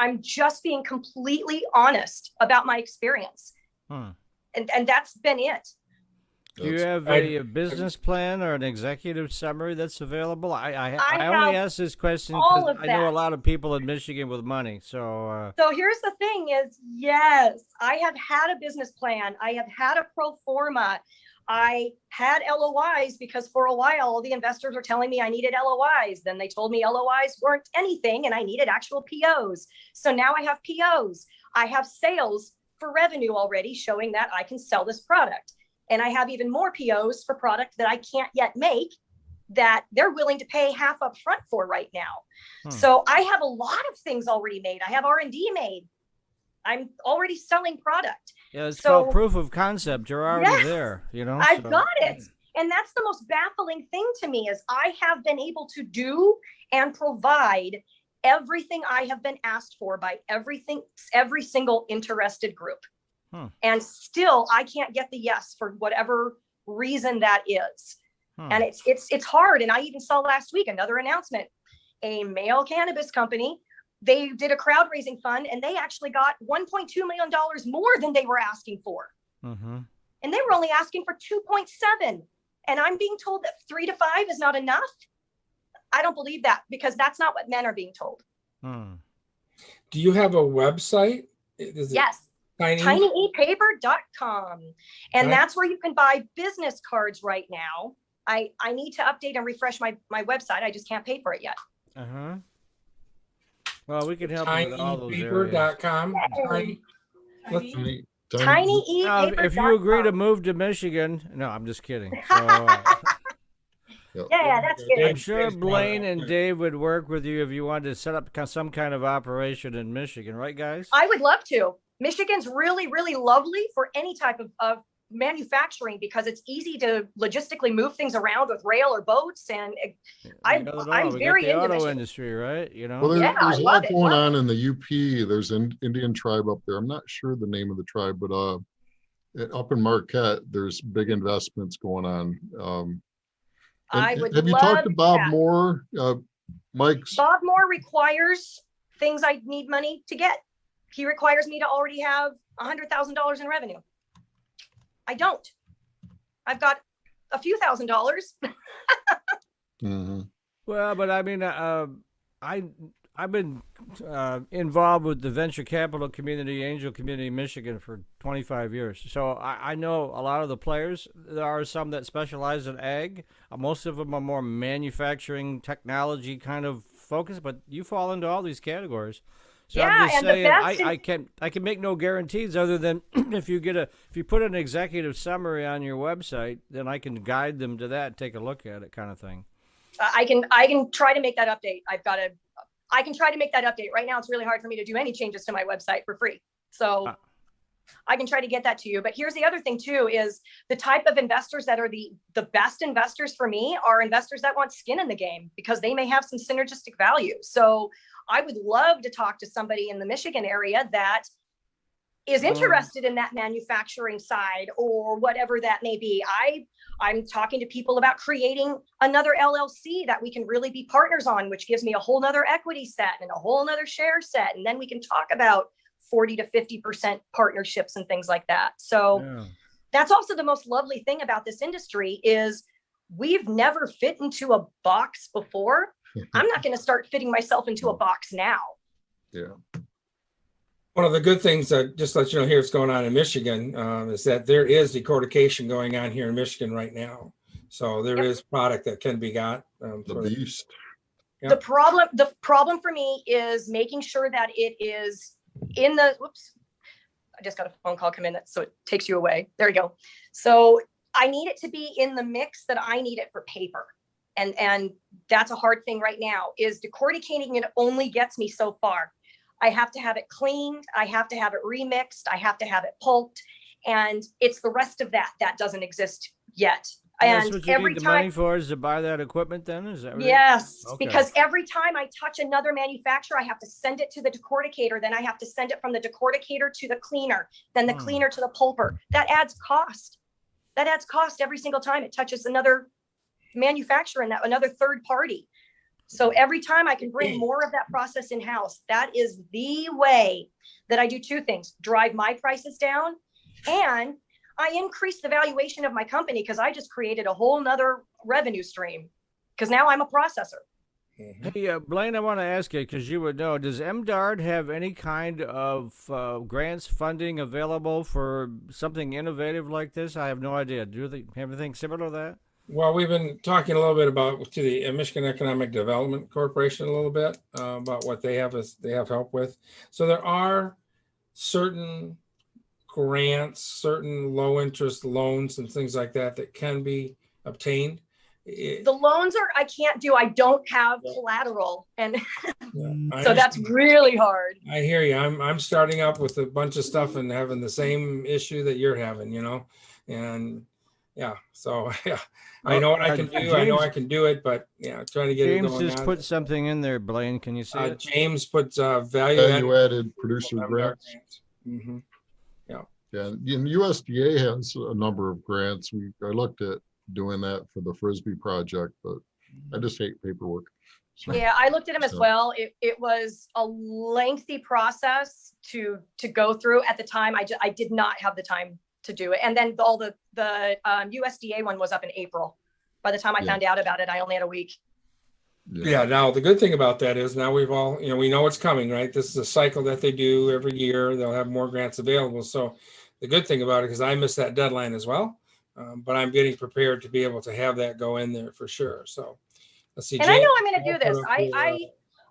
being completely honest about my experience. And that's been it. Do you have a business plan or an executive summary that's available? I only ask this question because I know a lot of people in Michigan with money. So here's the thing is, yes, I have had a business plan. I have had a pro forma. I had LOIs because for a while, all the investors were telling me I needed LOIs. Then they told me LOIs weren't anything and I needed actual POs. So now I have POs. I have sales for revenue already showing that I can sell this product. And I have even more POs for product that I can't yet make that they're willing to pay half up front for right now. So I have a lot of things already made. I have R&D made. I'm already selling product. Yeah, it's called proof of concept. You're already there, you know. I've got it. And that's the most baffling thing to me is I have been able to do and provide everything I have been asked for by every single interested group. And still I can't get the yes for whatever reason that is. And it's hard. And I even saw last week another announcement, a male cannabis company. They did a crowd raising fund and they actually got $1.2 million more than they were asking for. And they were only asking for 2.7. And I'm being told that 3 to 5 is not enough. I don't believe that because that's not what men are being told. Do you have a website? Yes. tinypaper.com. And that's where you can buy business cards right now. I need to update and refresh my website. I just can't pay for it yet. Well, we can help you with all those areas. Tinypaper.com. tinypaper.com. If you agree to move to Michigan, no, I'm just kidding. So, yeah, that's good. I'm sure Blain and Dave would work with you if you wanted to set up some kind of operation in Michigan, right, guys? I would love to. Michigan's really, really lovely for any type of manufacturing because it's easy to logistically move things around with rail or boats. And I'm very into auto Michigan. industry, right? You know, Well, Yeah, there's I a love lot it, going love on in the UP. There's an Indian tribe up there. I'm not sure the name of the tribe, but up in Marquette, there's big investments going on. I would have you love talked to Bob that. Moore? Mike's Bob Moore requires things I need money to get. He requires me to already have $100,000 in revenue. I don't. I've got a few $1,000s. Mhm. well, but I mean, I've been involved with the venture capital community, angel community in Michigan for 25 years. So I know a lot of the players. There are some that specialize in ag. Most of them are more manufacturing technology kind of focused, but you fall into all these categories. So Yeah, I'm just and the saying, best I can make no guarantees other than if you put an executive summary on your website, then I can guide them to that, take a look at it, kind of thing. I can try to make that update. I can try to make that update. Right now, it's really hard for me to do any changes to my website for free. So I can try to get that to you. But here's the other thing too, is the type of investors that are the best investors for me are investors that want skin in the game because they may have some synergistic value. So I would love to talk to somebody in the Michigan area that is interested in that manufacturing side or whatever that may be. I'm talking to people about creating another LLC that we can really be partners on, which gives me a whole nother equity set and a whole nother share set. And then we can talk about 40 to 50% partnerships and things like that. So that's also the most lovely thing about this industry is we've never fit into a box before. I'm not going to start fitting myself into a box now. Yeah. One of the good things that just let you know here's going on in Michigan is that there is decortication going on here in Michigan right now. So there is product that can be got. The beast. The problem for me is making sure that it is in the, whoops, I just got a phone call come in, so it takes you away. There you go. So I need it to be in the mix that I need it for paper. And that's a hard thing right now is decorticating it only gets me so far. I have to have it cleaned. I have to have it remixed. I have to have it pulped. And it's the rest of that doesn't exist yet. And that's what you every need the time, money for is to buy that equipment then? Is that right? yes, Okay. because every time I touch another manufacturer, I have to send it to the decorticator. Then I have to send it from the decorticator to the cleaner, then the cleaner to the pulper. That adds cost. That adds cost every single time it touches another manufacturer and that another third party. So every time I can bring more of that process in-house, that is the way that I do two things: drive my prices down, and I increase the valuation of my company because I just created a whole nother revenue stream because now I'm a processor. Hey, Blain, I want to ask you, because you would know, does MDARD have any kind of grants funding available for something innovative like this? I have no idea. Do they have anything similar to that? Well, we've been talking a little bit about to the Michigan Economic Development Corporation a little bit about what they have help with. So there are certain grants, certain low interest loans and things like that can be obtained. The loans I can't do. I don't have collateral. And so that's really hard. I hear you. I'm starting up with a bunch of stuff and having the same issue that you're having, and yeah, so yeah, I know what I can do. James, I know I can do it, but yeah, trying to get it going. James just put something in there, Blain. Can you see it? James puts value-added producer grants. Mm-hmm. Yeah. Yeah, and USDA has a number of grants. I looked at doing that for the Frisbee project, but I just hate paperwork. So, yeah, I looked at them as well. It was a lengthy process to go through. At the time, I did not have the time to do it. And then all the USDA one was up in April. By the time I found out about it, I only had a week. Yeah. Now the good thing about that is now we've all, we know it's coming, right? This is a cycle that they do every year. They'll have more grants available. So the good thing about it, because I missed that deadline as well, but I'm getting prepared to be able to have that go in there for sure. So let's see. And James, I know I'm going to do this.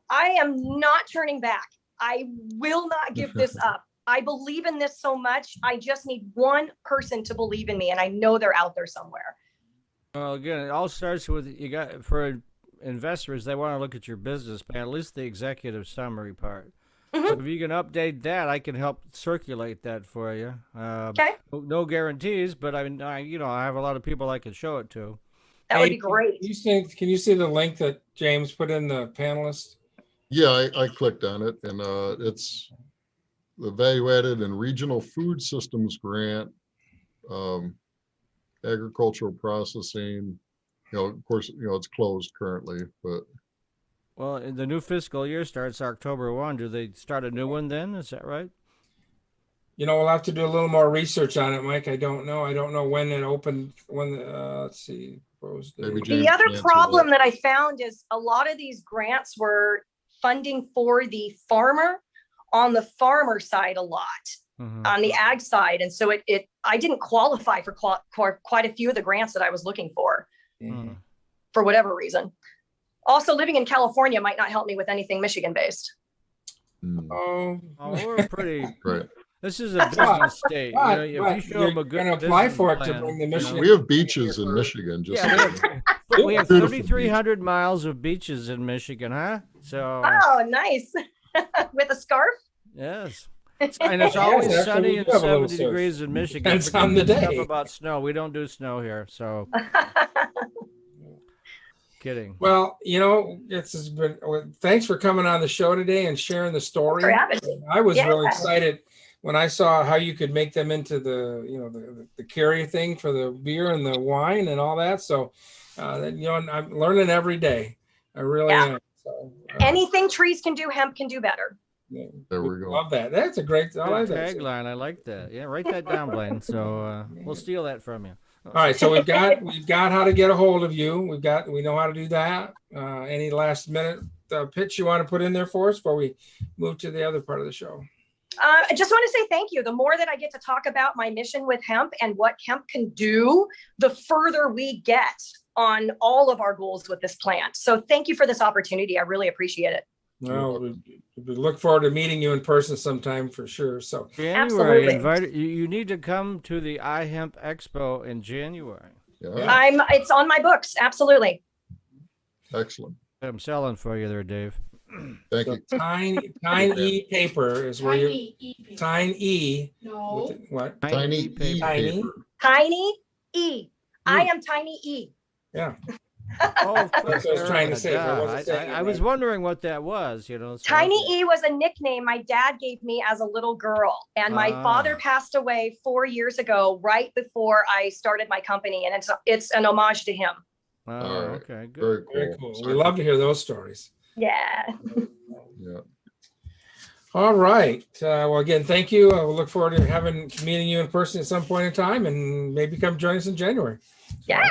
I am not turning back. I will not give this up. I believe in this so much. I just need one person to believe in me, and I know they're out there somewhere. Well, again, it all starts with for investors. They want to look at your business plan, at least the executive summary part. So if you can update that, I can help circulate that for you. Okay. No guarantees, but I mean, I have a lot of people I can show it to. That would be great. Can you see the link that James put in the panelist? Yeah, I clicked on it, and it's the Value Added and Regional Food Systems Grant, agricultural processing. Of course, it's closed currently, but. Well, the new fiscal year starts October 1. Do they start a new one then? Is that right? We'll have to do a little more research on it, Mike. I don't know. I don't know when it opened. Let's see. The other problem that I found is a lot of these grants were funding for the farmer on the farmer side a lot, on the ag side. And so I didn't qualify for quite a few of the grants that I was looking for, for whatever reason. Also, living in California might not help me with anything Michigan-based. Oh, we're pretty. Right. This is a business state. If you show them a good business apply for it to bring the Michigan. We have beaches in Michigan. We have 3,300 miles of beaches in Michigan, huh? So. Oh, nice. With a scarf? Yes. And it's always sunny and 70 degrees in Michigan. Depends on the day. Stuff about snow. We don't do snow here, so. Kidding. Well, thanks for coming on the show today and sharing the story. I was really excited when I saw how you could make them into the carrier thing for the beer and the wine and all that. So, I'm learning every day. I really am. So, anything trees can do, hemp can do better. Yeah, there we go. Love that. That's a great tagline. I like that. Yeah, write that down, Blain. So we'll steal that from you. All right, so we've got how to get a hold of you. We know how to do that. Any last minute pitch you want to put in there for us before we move to the other part of the show? I just want to say thank you. The more that I get to talk about my mission with hemp and what hemp can do, the further we get on all of our goals with this plant. So thank you for this opportunity. I really appreciate it. Well, we look forward to meeting you in person sometime for sure. So January, you need to come to the iHemp Expo in January. Yeah. It's on my books. Absolutely. Excellent. I'm selling for you there, Dave. Thank you. Tiny paper is where you tiny. No. What? Tiny paper. Tiny E. I am Tiny E. Yeah. Oh, of course. That's what I was trying to say. I was wondering what that was, So Tiny E was a nickname my dad gave me as a little girl. And my father passed away 4 years ago, right before I started my company. And it's an homage to him. Oh, okay, Very good. cool. Very cool. We love to hear those stories. Yeah. Yeah. All right. Well, again, thank you. We'll look forward to meeting you in person at some point in time, and maybe come join us in January. Yeah.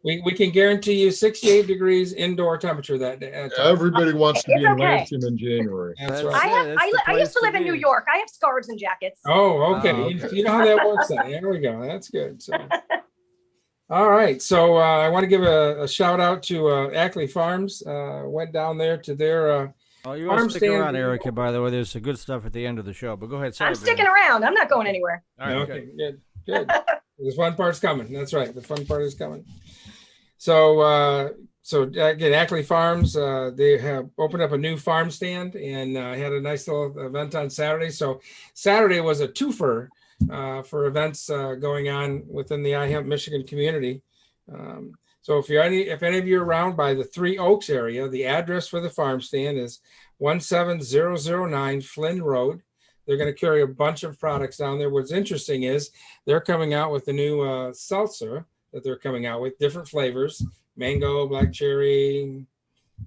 We can guarantee you 68 degrees indoor temperature that day. Everybody wants to be in okay. Lansing in January. That's right. I used to live in New York. I have scarves and jackets. Oh, okay. okay. You know how that works then. There we go. That's good. So. All right. So I want to give a shout out to Ackley Farms. Went down there to their you want to stick around, Erica, by the way. There's some good stuff at the end of the show, but go ahead. Sorry, I'm sticking around. I'm not going anywhere. All right, okay, good. The fun part's coming. That's right. The fun part is coming. So again, Ackley Farms, they have opened up a new farm stand and had a nice little event on Saturday. So Saturday was a twofer for events going on within the iHemp Michigan community. So if any of you are around by the Three Oaks area, the address for the farm stand is 17009 Flynn Road. They're going to carry a bunch of products down there. What's interesting is they're coming out with the new seltzer that they're coming out with, different flavors, mango, black cherry,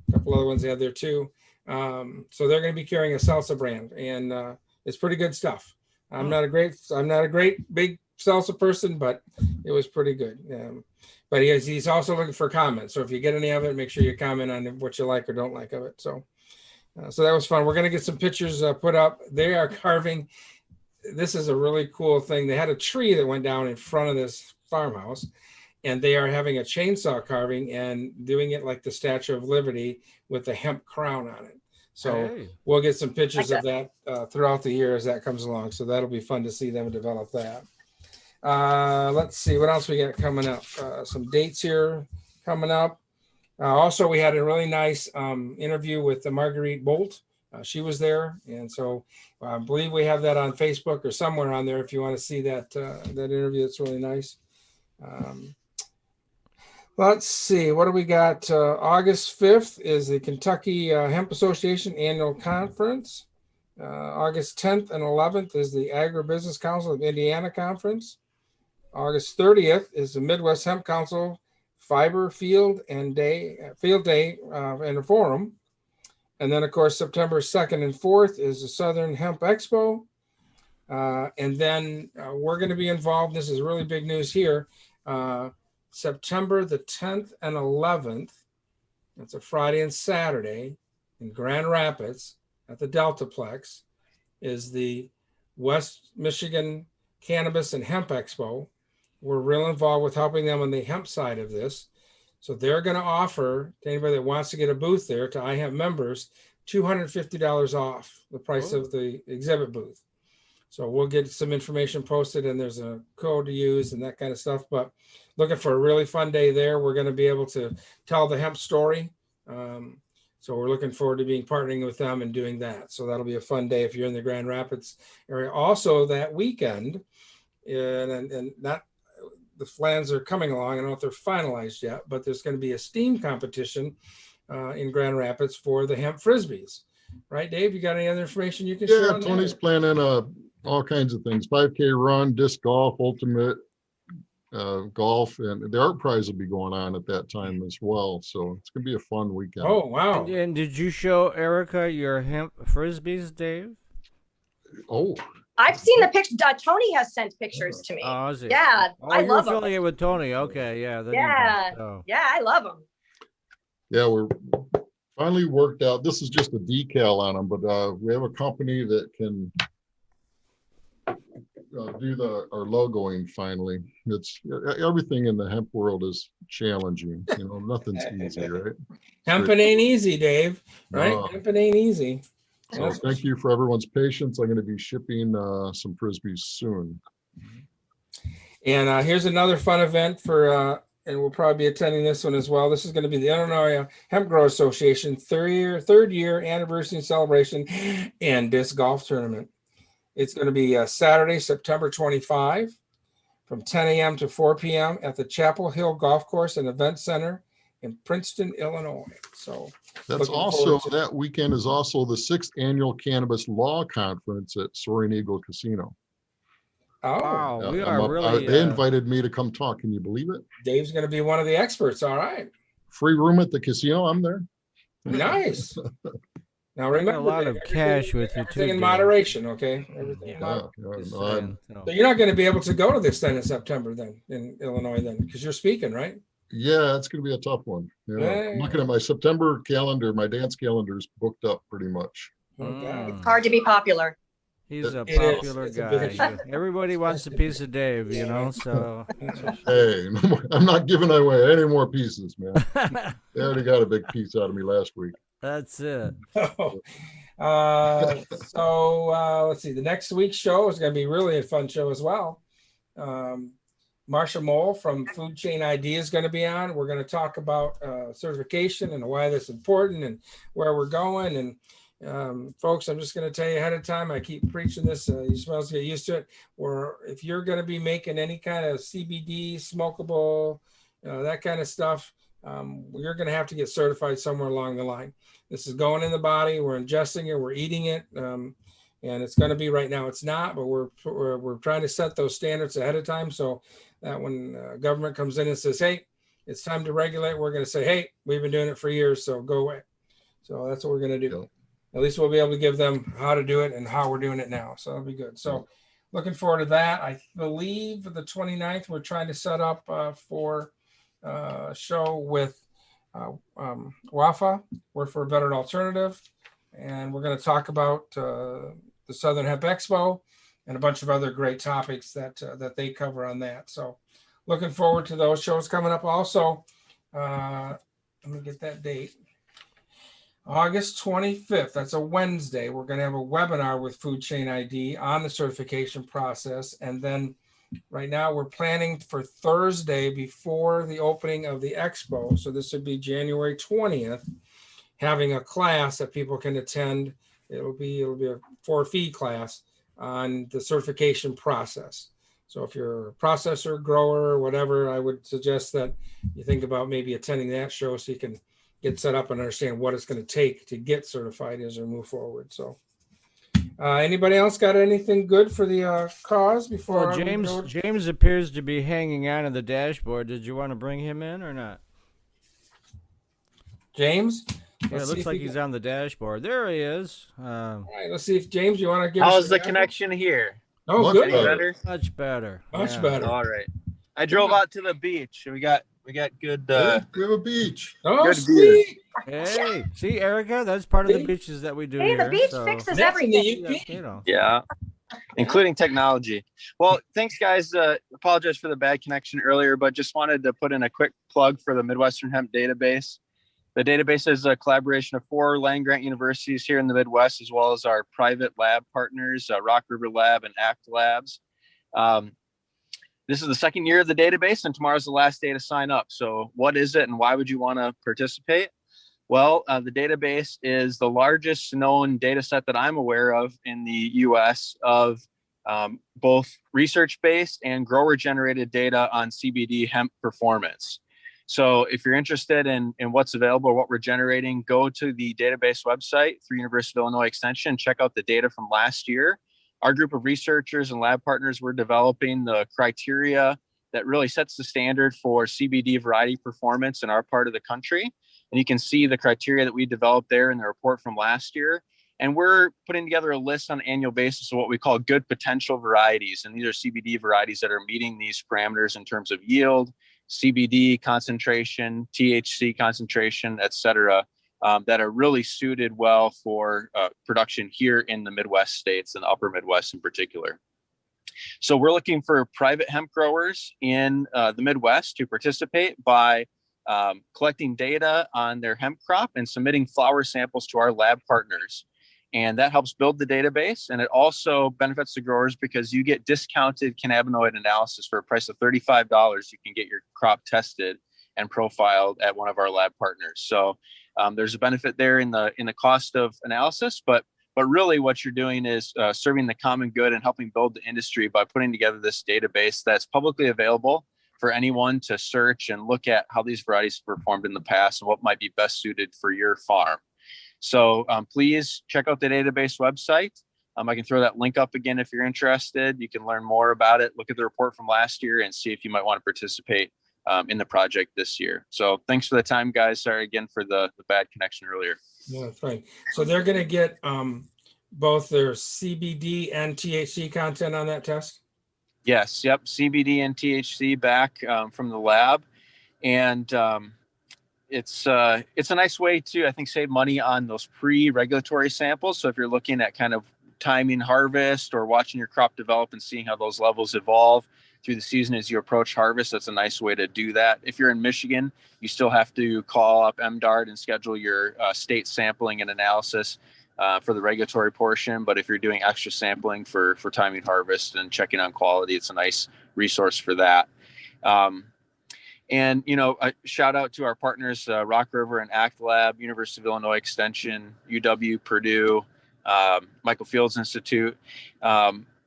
a couple other ones they have there too. So they're going to be carrying a salsa brand, and it's pretty good stuff. I'm not a great big salsa person, but it was pretty good. But he's also looking for comments. So if you get any of it, make sure you comment on what you like or don't like of it. So that was fun. We're going to get some pictures put up. They are carving. This is a really cool thing. They had a tree that went down in front of this farmhouse, and they are having a chainsaw carving and doing it like the Statue of Liberty with the hemp crown on it. So we'll get some pictures of that throughout the year as that comes along. So that'll be fun to see them develop that. Let's see what else we got coming up. Some dates here coming up. Also, we had a really nice interview with Marguerite Bolt She was there, and so I believe we have that on Facebook or somewhere on there if you want to see that that interview. It's really nice. Let's see, what do we got? August 5th is the Kentucky Hemp Association Annual Conference. August 10th and 11th is the Agribusiness Council of Indiana Conference. August 30th is the Midwest Hemp Council Fiber Field Day and a Forum. And then, of course, September 2nd and 4th is the Southern Hemp Expo. And then we're going to be involved. This is really big news here. September the 10th and 11th, that's a Friday and Saturday in Grand Rapids at the Deltaplex, is the West Michigan Cannabis and Hemp Expo. We're real involved with helping them on the hemp side of this. So they're going to offer to anybody that wants to get a booth there, to iHemp members, $250 off the price of the exhibit booth. So we'll get some information posted, and there's a code to use and that kind of stuff. But looking for a really fun day there. We're going to be able to tell the hemp story. So we're looking forward to being partnering with them and doing that. So that'll be a fun day if you're in the Grand Rapids area. Also that weekend, and not, the plans are coming along. I don't know if they're finalized yet, but there's going to be a STEAM competition in Grand Rapids for the hemp frisbees. Right, Dave? You got any other information you can share? Yeah, Tony's planning all kinds of things: 5K run, disc golf, ultimate golf, and the art prize will be going on at that time as well. So it's gonna be a fun weekend. Oh wow! And did you show Erica your hemp frisbees, Dave? Oh, I've seen the picture. Tony has sent pictures to me. Oh, is it? Yeah, I you're love them. affiliated with Tony. Okay, yeah. then you Yeah, know. Oh. yeah, I love them. yeah, we're finally worked out. This is just a decal on them, but we have a company that can do our logoing finally. It's everything in the hemp world is challenging. You know, nothing's easy, right? Hemping ain't easy, Dave. Right? No. Hemping ain't easy. So thank you for everyone's patience. I'm going to be shipping some frisbees soon. And here's another fun event for, and we'll probably be attending this one as well. This is going to be the Illinois Hemp Grower Association third year anniversary celebration and disc golf tournament. It's going to be Saturday, September 25 from 10 a.m. to 4 p.m. at the Chapel Hill Golf Course and Event Center in Princeton, Illinois. So that's also, that weekend is also the 6th annual Cannabis Law Conference at Soaring Eagle Casino. Oh, wow. We are really. They invited me to come talk. Can you believe it? Dave's going to be one of the experts. All right. Free room at the casino. I'm there. Nice. Now remember, a lot of cash with you too. Everything in moderation, okay? Everything in moderation. So you're not going to be able to go to this then in September, then in Illinois, then because you're speaking, right? Yeah, it's going to be a tough one. Yeah. I'm looking at my September calendar. My dance calendar is booked up pretty much. It's hard to be popular. He's a popular guy. Everybody wants a piece of Dave, you know, so. Hey, I'm not giving away any more pieces, man. They already got a big piece out of me last week. That's it. So let's see. The next week's show is going to be really a fun show as well. Marsha Mole from Food Chain ID is going to be on. We're going to talk about certification and why that's important and where we're going. And folks, I'm just going to tell you ahead of time, I keep preaching this, you supposed to get used to it, where if you're going to be making any kind of CBD, smokable, that kind of stuff, you're going to have to get certified somewhere along the line. This is going in the body, we're ingesting it, we're eating it, and it's going to be right now. It's not, but we're trying to set those standards ahead of time so that when government comes in and says, hey, it's time to regulate, we're going to say, hey, we've been doing it for years, so go away. So that's what we're going to do. At least we'll be able to give them how to do it and how we're doing it now. So that'll be good. So looking forward to that. I believe the 29th, we're trying to set up for a show with WAFA, Work for a Better Alternative. And we're going to talk about the Southern Hemp Expo and a bunch of other great topics that they cover on that. So looking forward to those shows coming up. Also, let me get that date. August 25th, that's a Wednesday. We're going to have a webinar with Food Chain ID on the certification process. And then right now we're planning for Thursday before the opening of the Expo. So this would be January 20th, having a class that people can attend it'll be a for-fee class on the certification process. So if you're a processor, grower, or whatever, I would suggest that you think about maybe attending that show so you can get set up and understand what it's going to take to get certified as we move forward. So anybody else got anything good for the cause before? Well, James appears to be hanging on to the dashboard. Did you want to bring him in or not? James? Yeah, it looks like he's on the dashboard. There he is. All right, let's see if James, you want to give us how's the connection here? Oh, Much good. better. Much better. Much better. All right. I drove out to the beach. We got good We have a beach. Oh, good sweet. Hey, see, Erica, that's part of the beaches that we do Hey, here. the beach so, fixes That's in everything. the UP. you know. yeah, including technology. Well, thanks guys. Apologize for the bad connection earlier, but just wanted to put in a quick plug for the Midwestern Hemp Database. The database is a collaboration of 4 land-grant universities here in the Midwest, as well as our private lab partners, Rock River Lab and ACT Labs. This is the second year of the database, and tomorrow's the last day to sign up. So what is it and why would you want to participate? Well, the database is the largest known data set that I'm aware of in the US of both research-based and grower-generated data on CBD hemp performance. So if you're interested in what's available, what we're generating, go to the database website through University of Illinois Extension, check out the data from last year. Our group of researchers and lab partners were developing the criteria that really sets the standard for CBD variety performance in our part of the country. And you can see the criteria that we developed there in the report from last year. And we're putting together a list on an annual basis of what we call good potential varieties. And these are CBD varieties that are meeting these parameters in terms of yield, CBD concentration, THC concentration, et cetera, that are really suited well for production here in the Midwest states and the upper Midwest in particular. So we're looking for private hemp growers in the Midwest to participate by collecting data on their hemp crop and submitting flower samples to our lab partners. And that helps build the database. And it also benefits the growers because you get discounted cannabinoid analysis for a price of $35. You can get your crop tested and profiled at one of our lab partners. So there's a benefit there in the cost of analysis, but really what you're doing is serving the common good and helping build the industry by putting together this database that's publicly available for anyone to search and look at how these varieties performed in the past and what might be best suited for your farm. So please check out the database website. I can throw that link up again if you're interested. You can learn more about it, look at the report from last year, and see if you might want to participate in the project this year. So thanks for the time, guys. Sorry again for the bad connection earlier. Yeah, that's right. So they're going to get both their CBD and THC content on that test? Yes, yep, CBD and THC back from the lab. And it's a nice way to, I think, save money on those pre-regulatory samples. So if you're looking at kind of timing harvest or watching your crop develop and seeing how those levels evolve through the season as you approach harvest, that's a nice way to do that. If you're in Michigan, you still have to call up MDARD and schedule your state sampling and analysis for the regulatory portion. But if you're doing extra sampling for timing harvest and checking on quality, it's a nice resource for that. And, you know, a shout out to our partners, Rock River and ACT Lab, University of Illinois Extension, UW, Purdue, Michael Fields Institute,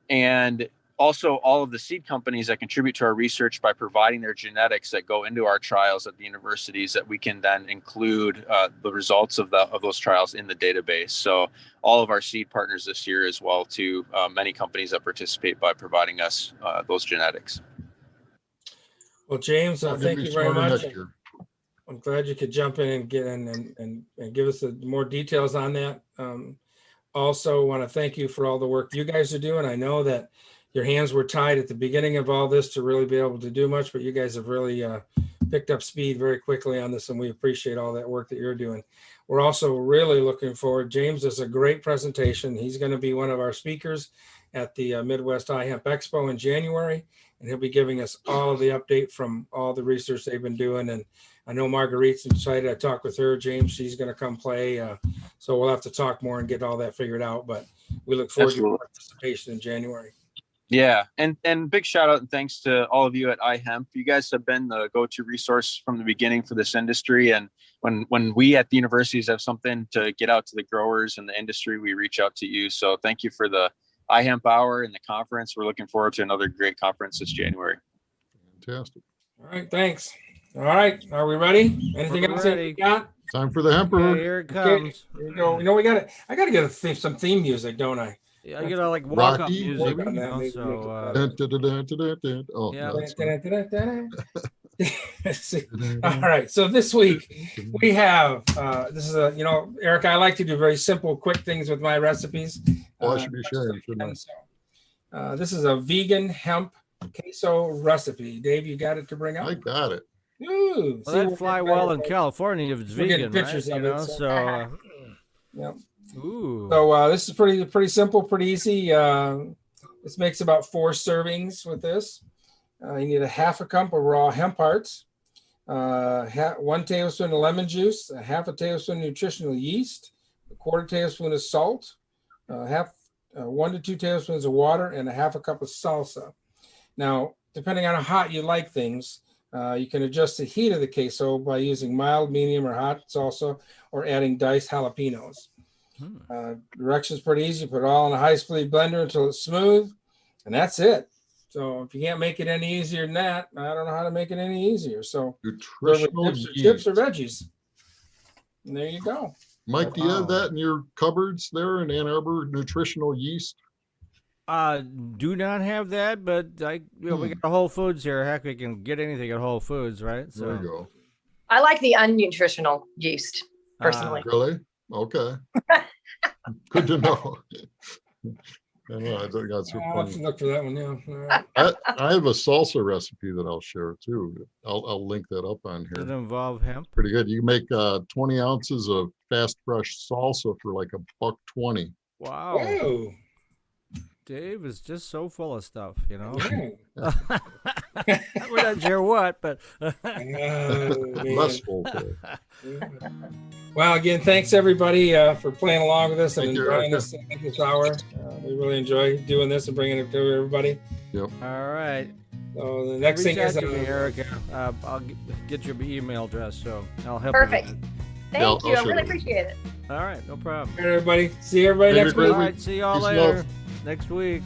and also all of the seed companies that contribute to our research by providing their genetics that go into our trials at the universities that we can then include the results of those trials in the database. So all of our seed partners this year as well to many companies that participate by providing us those genetics. Well, James, thank you very much. Next year. I'm glad you could jump in and get in and give us more details on that. Also want to thank you for all the work you guys are doing. I know that your hands were tied at the beginning of all this to really be able to do much, but you guys have really picked up speed very quickly on this, and we appreciate all that work that you're doing. We're also really looking forward. James does a great presentation. He's going to be one of our speakers at the Midwest iHemp Expo in January, and he'll be giving us all of the update from all the research they've been doing. And I know Marguerite's excited. I talked with her, James. She's going to come play. So we'll have to talk more and get all that figured out. But we look forward to your participation in January. Yeah, and big shout out and thanks to all of you at iHemp. You guys have been the go-to resource from the beginning for this industry. And when we at the universities have something to get out to the growers and the industry, we reach out to you. So thank you for the iHemp Hour and the conference. We're looking forward to another great conference this January. Fantastic. All right, thanks. All right, are we ready? Anything We're else ready. that we got? Time for the Okay, Hemper. here it Okay, comes. here we go. You know, I got to get some theme music, don't I? Yeah, you know, like walk-up Rocky? music, Work on you that, know, maybe so, make it better. Dun, dun, dun, dun, dun, dun, dun. Oh, Yeah. no, that's fine. All right, so this week we have this is Erica, I like to do very simple, quick things with my recipes. Oh, I should be sharing, shouldn't I? And so, this is a vegan hemp queso recipe. Dave, you got it to bring up? I got it. Ooh, Well, see, that'd we're fly getting well better. in California if it's We're getting vegan, right? pictures You of it, know, so- so Yep. ooh. So this is pretty simple, pretty easy. This makes about 4 servings with this. You need a half a cup of raw hemp hearts, 1 tablespoon of lemon juice, a half a tablespoon of nutritional yeast, a quarter tablespoon of salt, 1 to 2 tablespoons of water, and a half a cup of salsa. Now, depending on how hot you like things, you can adjust the heat of the queso by using mild, medium, or hot salsa, or adding diced jalapenos. Directions pretty easy. Put it all in a high-speed blender until it's smooth, and that's it. So if you can't make it any easier than that, I don't know how to make it any easier. So Nutritional chips or yeast. veggies. And there you go. Mike, do you have Wow. that in your cupboards there in Ann Arbor? Nutritional yeast? Do not have that, but we got Whole Foods here. Heck, we can get anything at Whole Foods, right? There you go. I like the unnutritional yeast personally. Really? Okay. Good to know. I know, I think that's so I'll have to funny. look for that one now. All right. I have a salsa recipe that I'll share too. I'll link that up on Does it here. involve hemp? Pretty good. You make 20 ounces of fast fresh salsa for like $1.20. Wow. Whoa. Dave is just so full of stuff, you know? Yeah. We're not sure what, but Oh, man. Less full. Though. Well, again, thanks everybody for playing along with us and Thank you, enjoying Erica. this hour. We really enjoy doing this and bringing it to everybody. all right. So the next Reach thing out is to me, Erica. I'll get your email address, so I'll help Perfect. you. with Thank I'll you. I share really it. appreciate it. it. All right, no problem. everybody. See everybody Have a next great week. All week. right, see y'all Peace and later love. next week.